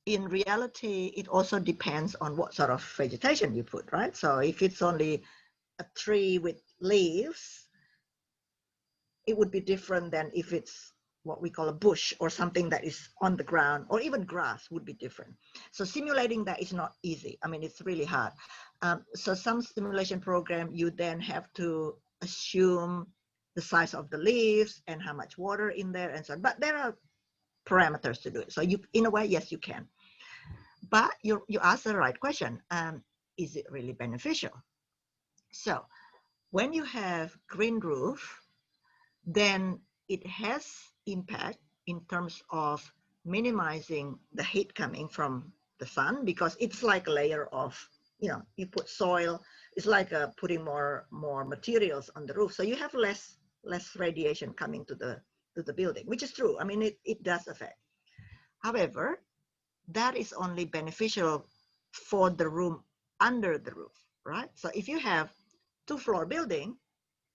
in reality, it also depends on what sort of vegetation you put, right? So if it's only a tree with leaves, it would be different than if it's what we call a bush or something that is on the ground, or even grass would be different. So simulating that is not easy. I mean, it's really hard. So some simulation program, you then have to assume the size of the leaves and how much water in there and so on. But there are parameters to do it. So you, in a way, yes, you can. But you asked the right question. Is it really beneficial? So when you have green roof, then it has impact in terms of minimizing the heat coming from the sun, because it's like a layer of, you put soil, it's like putting more materials on the roof. So you have less radiation coming to the building, which is true. I mean, it does affect. However, that is only beneficial for the room under the roof, right? So if you have 2-floor building,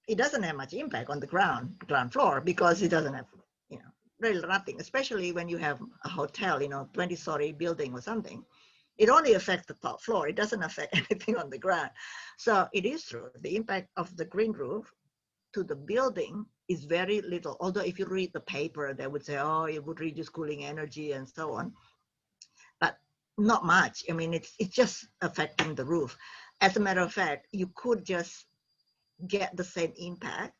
it doesn't have much impact on the ground floor, because it doesn't have, really nothing, especially when you have a hotel, 20-story building or something. It only affects the top floor. It doesn't affect anything on the ground. So it is true. The impact of the green roof to the building is very little. Although if you read the paper, they would say, oh, it would reduce cooling energy and so on. But not much. I mean, it's just affecting the roof. As a matter of fact, you could just get the same impact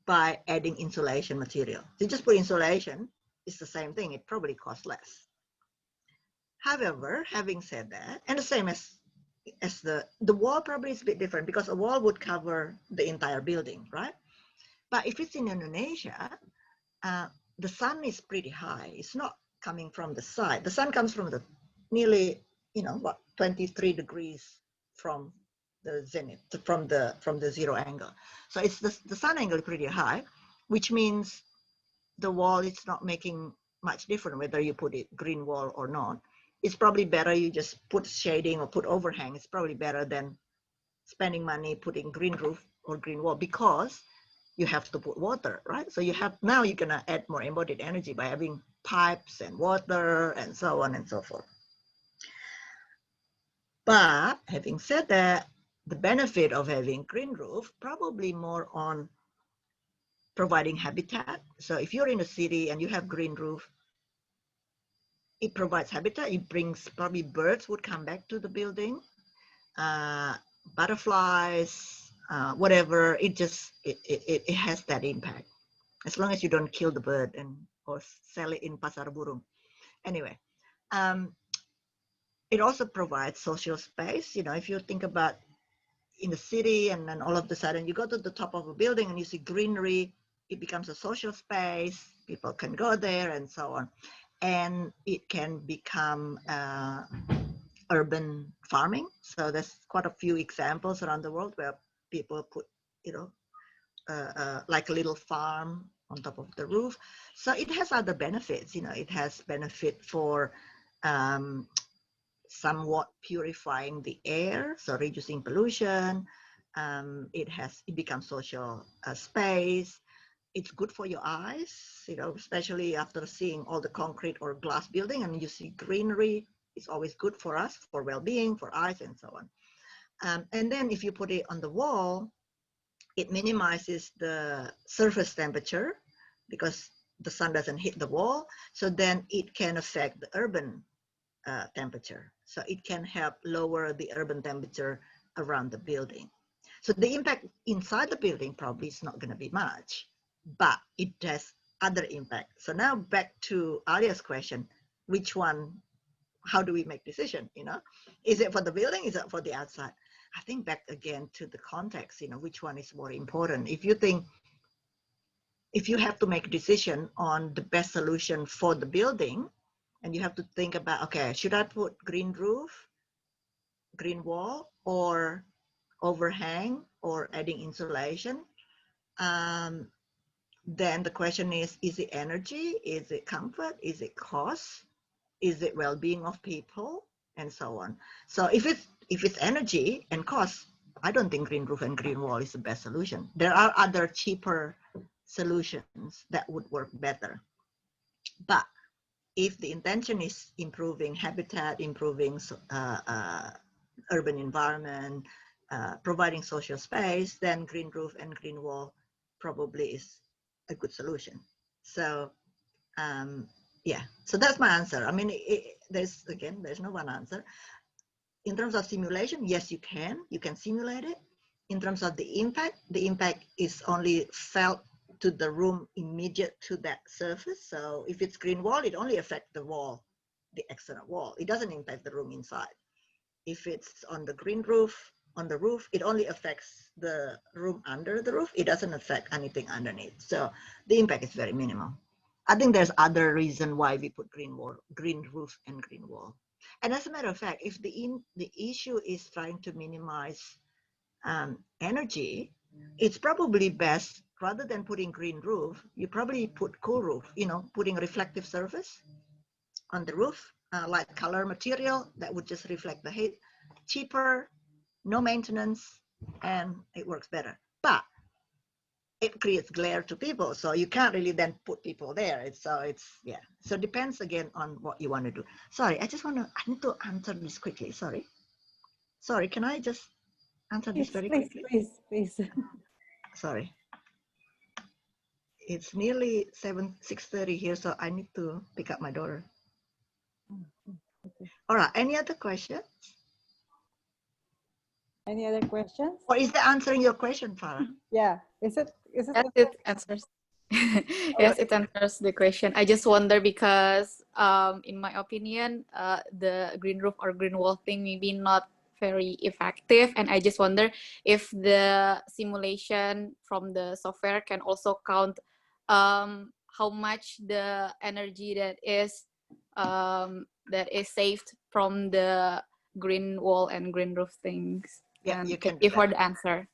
by adding insulation material. You just put insulation, it's the same thing. It probably costs less. However, having said that, and the same as the wall probably is a bit different, because a wall would cover the entire building, right? But if it's in Indonesia, the sun is pretty high. It's not coming from the side. The sun comes from the nearly, what, 23 degrees from the zenith, from the zero angle. So it's the sun angle is pretty high, which means the wall is not making much difference whether you put it green wall or not. It's probably better you just put shading or put overhang. It's probably better than spending money putting green roof or green wall, because you have to put water, right? So now you're gonna add more embodied energy by having pipes and water and so on and so forth. But having said that, the benefit of having green roof probably more on providing habitat. So if you're in a city and you have green roof, it provides habitat. It brings, probably birds would come back to the building, butterflies, whatever. It has that impact, as long as you don't kill the bird or sell it in pasar burung. Anyway, it also provides social space. If you think about in the city, and then all of a sudden you go to the top of a building and you see greenery, it becomes a social space. People can go there and so on. And it can become urban farming. So there's quite a few examples around the world where people put, like a little farm on top of the roof. So it has other benefits. It has benefit for somewhat purifying the air, so reducing pollution. It becomes social space. It's good for your eyes, especially after seeing all the concrete or glass building, and you see greenery. It's always good for us, for well-being, for eyes, and so on. And then if you put it on the wall, it minimizes the surface temperature because the sun doesn't hit the wall. So then it can affect the urban temperature. So it can help lower the urban temperature around the building. So the impact inside the building probably is not going to be much, but it has other impact. So now back to Alia's question, which one, how do we make decision, you know? Is it for the building, is it for the outside? I think back again to the context, you know, which one is more important. If you think, if you have to make a decision on the best solution for the building, and you have to think about, okay, should I put green roof, green wall, or overhang, or adding insulation? Then the question is it energy? Is it comfort? Is it cost? Is it well-being of people? And so on. So if it's energy and cost, I don't think green roof and green wall is the best solution. There are other cheaper solutions that would work better. But if the intention is improving habitat, improving urban environment, providing social space, then green roof and green wall probably is a good solution. So yeah, so that's my answer. I mean, there's no one answer. In terms of simulation, yes, you can simulate it. In terms of the impact is only felt to the room immediate to that surface. So if it's green wall, it only affects the wall, the external wall. It doesn't impact the room inside. If it's on the green roof, on the roof, it only affects the room under the roof. It doesn't affect anything underneath. So the impact is very minimal. I think there's other reason why we put green roof and green wall. And as a matter of fact, if the issue is trying to minimize energy, it's probably best, rather than putting green roof, you probably put cool roof, you know, putting reflective surface on the roof, light color material that would just reflect the heat, cheaper, no maintenance, and it works better. But it creates glare to people, so you can't really then put people there. So it depends again on what you want to do. Sorry, I need to answer this quickly. Sorry, can I just answer this very quickly? Please. Sorry. It's nearly 6:30 here, so I need to pick up my daughter. Okay. All right, any other questions? Any other questions? Or is that answering your question, Farah? Yeah, is it? Yes, it answers. Yes, it answers the question. I just wonder because, in my opinion, the green roof or green wall thing maybe not very effective, and I just wonder if the simulation from the software can also count how much the energy that is saved from the green wall and green roof things. Yeah, you can give her the answer.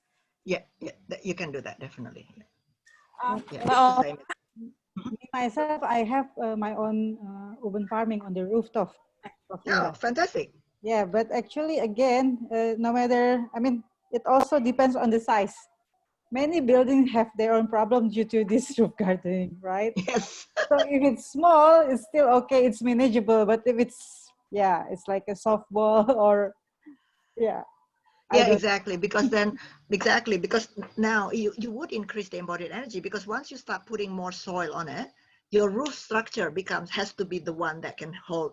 Yeah, you can do that, definitely. Me, myself, I have my own urban farming on the rooftop. Oh, fantastic. Yeah, but actually, again, no matter, I mean, it also depends on the size. Many buildings have their own problems due to this roof gardening, right? Yes. So if it's small, it's still okay, it's manageable. But if it's, it's like a softball or, Yeah, exactly. Because now you would increase the embodied energy, because once you start putting more soil on it, your roof structure has to be the one that can hold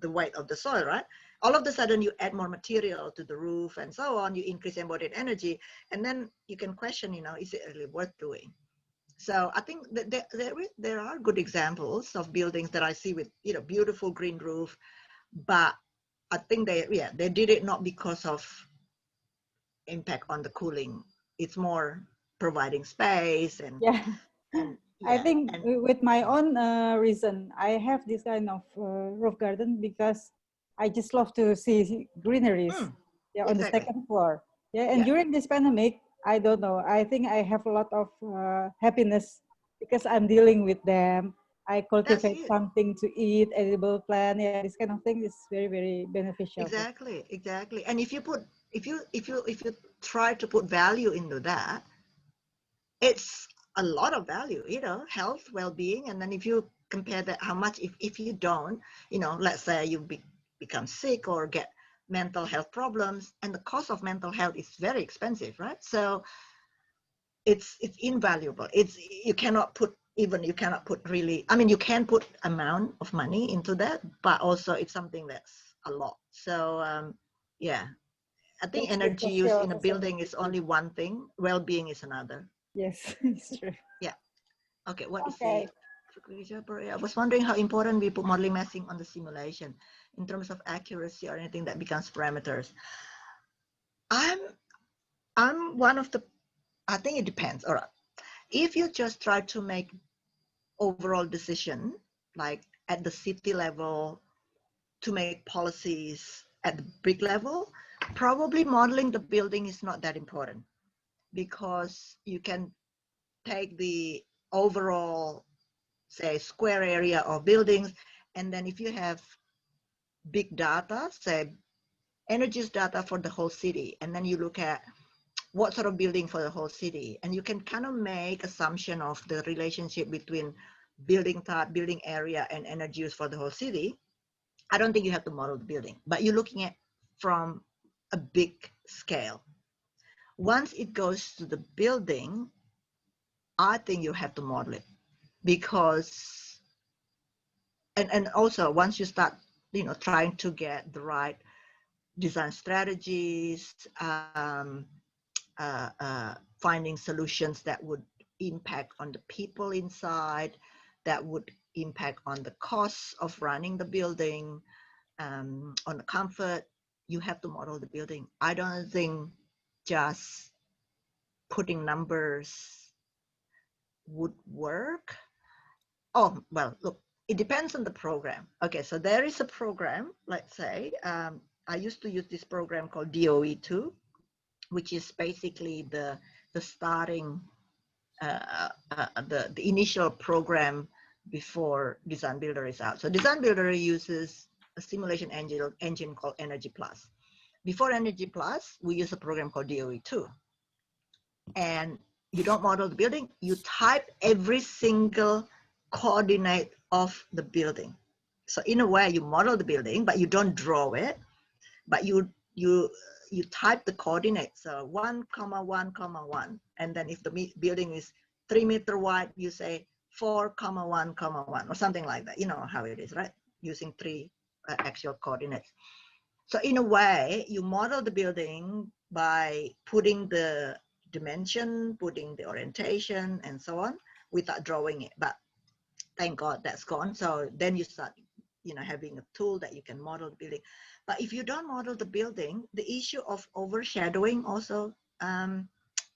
the weight of the soil, right? All of a sudden you add more material to the roof and so on, you increase embodied energy, and then you can question, is it really worth doing? So I think that there are good examples of buildings that I see with, beautiful green roof, but I think they did it not because of impact on the cooling. It's more providing space and I think with my own reason, I have this kind of roof garden because I just love to see greeneries on the second floor. And during this pandemic, I don't know, I think I have a lot of happiness because I'm dealing with them. I cultivate something to eat, edible plant. Yeah, this kind of thing is very, very beneficial. Exactly. And if you try to put value into that, it's a lot of value, health, well-being. And then if you compare that, how much, if you don't, let's say you become sick or get mental health problems, and the cost of mental health is very expensive, right? So it's invaluable. You cannot put really, I mean, you can put amount of money into that, but also it's something that's a lot. So yeah, I think energy use in a building is only one thing, well-being is another. Yes, it's true. Yeah. Okay, what is the I was wondering how important we put modeling massing on the simulation in terms of accuracy or anything that becomes parameters. I'm one of the, I think it depends. All right. If you just try to make overall decision, like at the city level, to make policies at the big level, probably modeling the building is not that important, because you can take the overall, say, square area of buildings, and then if you have big data, say energy data for the whole city, and then you look at what sort of building for the whole city, and you can kind of make assumption of the relationship between building type, building area, and energy use for the whole city. I don't think you have to model the building, but you're looking at from a big scale. Once it goes to the building, I think you have to model it, because, and also once you start, trying to get the right design strategies, finding solutions that would impact on the people inside, that would impact on the costs of running the building, on the comfort, you have to model the building. I don't think just putting numbers would work. Oh, well, look, it depends on the program. Okay, so there is a program, let's say, I used to use this program called DOE2, which is basically the starting, the initial program before Design Builder is out. So Design Builder uses a simulation engine called Energy Plus. Before Energy Plus, we use a program called DOE2. And you don't model the building, you type every single coordinate of the building. So in a way, you model the building, but you don't draw it, but you type the coordinates, so 1,1,1, and then if the building is 3 meter wide, you say 4,1,1 or something like that. You know how it is, right? Using 3 actual coordinates. So in a way, you model the building by putting the dimension, putting the orientation, and so on, without drawing it. But thank God that's gone. So then you start, having a tool that you can model the building. But if you don't model the building, the issue of overshadowing also,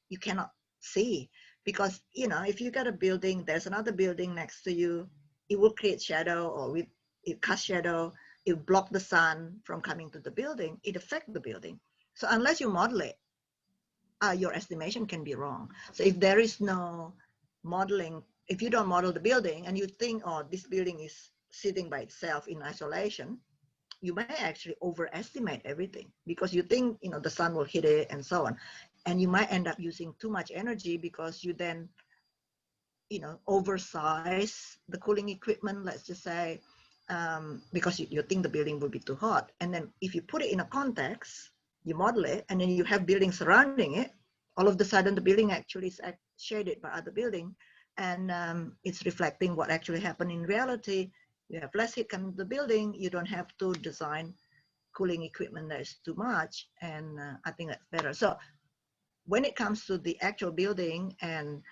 you cannot see, because, if you got a building, there's another building next to you, it will create shadow, or it casts shadow, it block the sun from coming to the building, it affects the building. So unless you model it, your estimation can be wrong. So if there is no modeling, if you don't model the building and you think, oh, this building is sitting by itself in isolation, you may actually overestimate everything, because you think, the sun will hit it and so on. And you might end up using too much energy, because you then, oversize the cooling equipment, let's just say, because you think the building will be too hot. And then if you put it in a context, you model it, and then you have buildings surrounding it, all of a sudden the building actually is shaded by other building, and it's reflecting what actually happened in reality. You have less heat coming to the building, you don't have to design cooling equipment that is too much, and I think that's better. So when it comes to the actual building and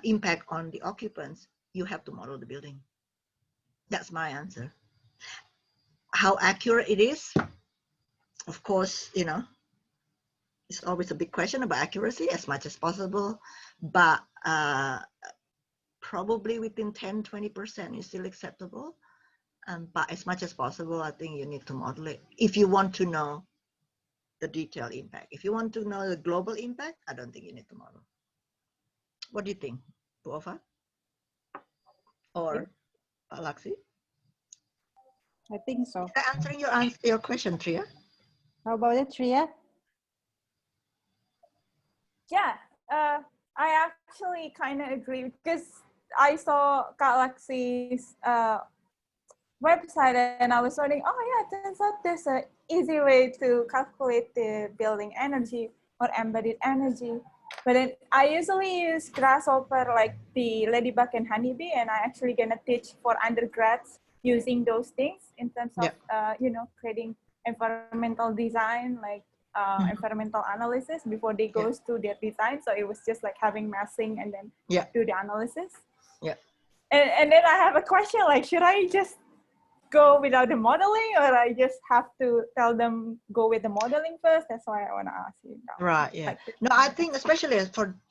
impact on the occupants, you have to model the building. That's my answer. How accurate it is, of course, it's always a big question about accuracy, as much as possible, but probably within 10-20% is still acceptable. But as much as possible, I think you need to model it if you want to know the detailed impact. If you want to know the global impact, I don't think you need to model. What do you think, Prof? Or Alaxi? I think so. Is that answering your question, Tria? How about it, Tria? Yeah, I actually kind of agree, because I saw Galaxy's website and I was wondering, oh yeah, it turns out there's an easy way to calculate the building energy or embodied energy. But then I usually use Grasshopper, like the Ladybug and Honeybee, and I actually gonna teach for undergrads using those things in terms of, creating environmental design, like environmental analysis before they go to their design. So it was just like having massing and then do the analysis. Yeah. And then I have a question, like, should I just go without the modeling, or I just have to tell them go with the modeling first? That's why I want to ask you now. Right, yeah. No, I think especially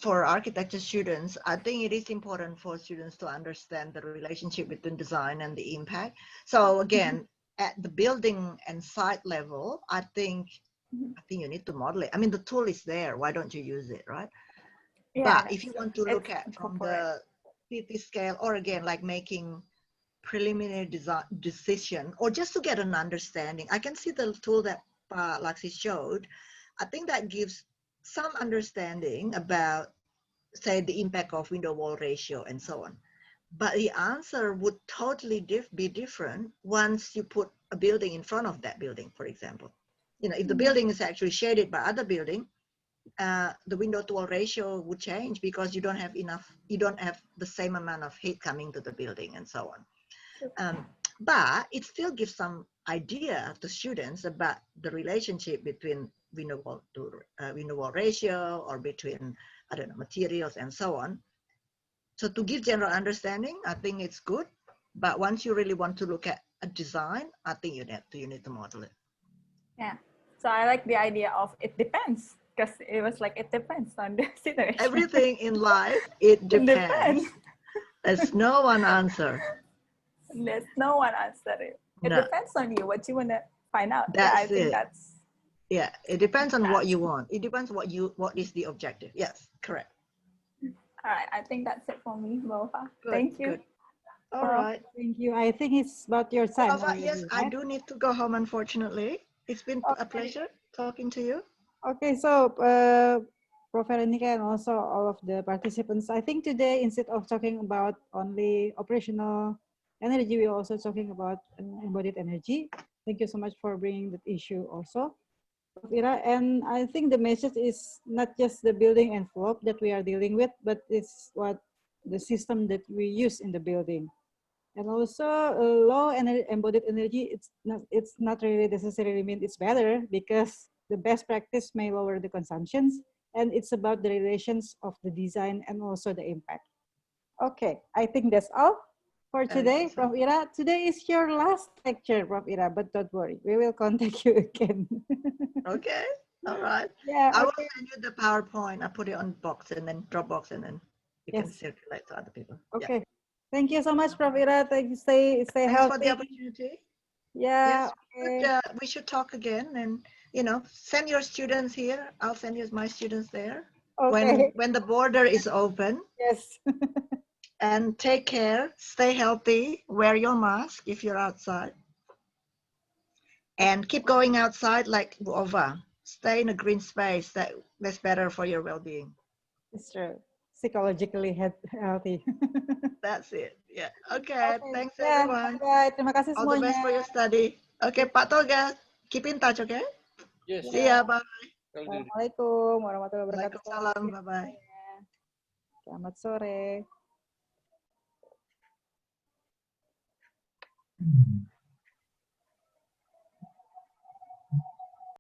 for architecture students, I think it is important for students to understand the relationship between design and the impact. So again, at the building and site level, I think you need to model it. I mean, the tool is there. Why don't you use it, right? Yeah, but if you want to look at from the city scale, or again, like making preliminary decision, or just to get an understanding, I can see the tool that Laxi showed. I think that gives some understanding about, say, the impact of window wall ratio and so on. But the answer would totally be different once you put a building in front of that building, for example. You know, if the building is actually shaded by other building, the window to wall ratio would change because you don't have the same amount of heat coming to the building and so on. But it still gives some idea to students about the relationship between window wall ratio, or between, I don't know, materials and so on. So to give general understanding, I think it's good. But once you really want to look at a design, I think you need to model it. Yeah. So I like the idea of it depends, because it was like, it depends on the situation. Everything in life, it depends. There's no one answer. There's no one answer it. It depends on you, what you want to find out. That's I think that's. Yeah, it depends on what you want. It depends what is the objective. Yes, correct. All right, I think that's it for me, Bofa. Thank you. Good. All right. Thank you. I think it's about your time. Yes, I do need to go home, unfortunately. It's been a pleasure talking to you. Okay, so Prof. Veronica and also all of the participants, I think today, instead of talking about only operational energy, we're also talking about embodied energy. Thank you so much for bringing that issue also, Prof. Ira. And I think the message is not just the building envelope that we are dealing with, but it's what the system that we use in the building. And also low embodied energy, it's not really necessarily mean it's better, because the best practice may lower the consumptions, and it's about the relations of the design and also the impact. Okay, I think that's all for today, Prof. Ira. Today is your last lecture, Prof. Ira, but don't worry, we will contact you again. Okay, all right. Yeah, I will send you the PowerPoint. I put it on box and then Dropbox, and then you can circulate to other people. Okay. Yeah. Thank you so much, Prof. Ira. Thank you. Stay Thanks healthy. for the opportunity. Yeah. Yes, we should talk again, and send your students here. I'll send you my students there. Okay. When the border is open. Yes. And take care. Stay healthy. Wear your mask if you're outside. And keep going outside like Ova. Stay in a green space. That's better for your well-being. It's true. Psychologically healthy. That's it. Yeah. Okay. Thanks everyone. Bye. Terima kasih All semuanya. the best for your study. Okay, Pak Toga. Keep in touch, okay? Yes. See ya. Bye. Assalamualaikum warahmatullahi wabarakatuh. Waalaikumsalam. Bye-bye. Selamat sore.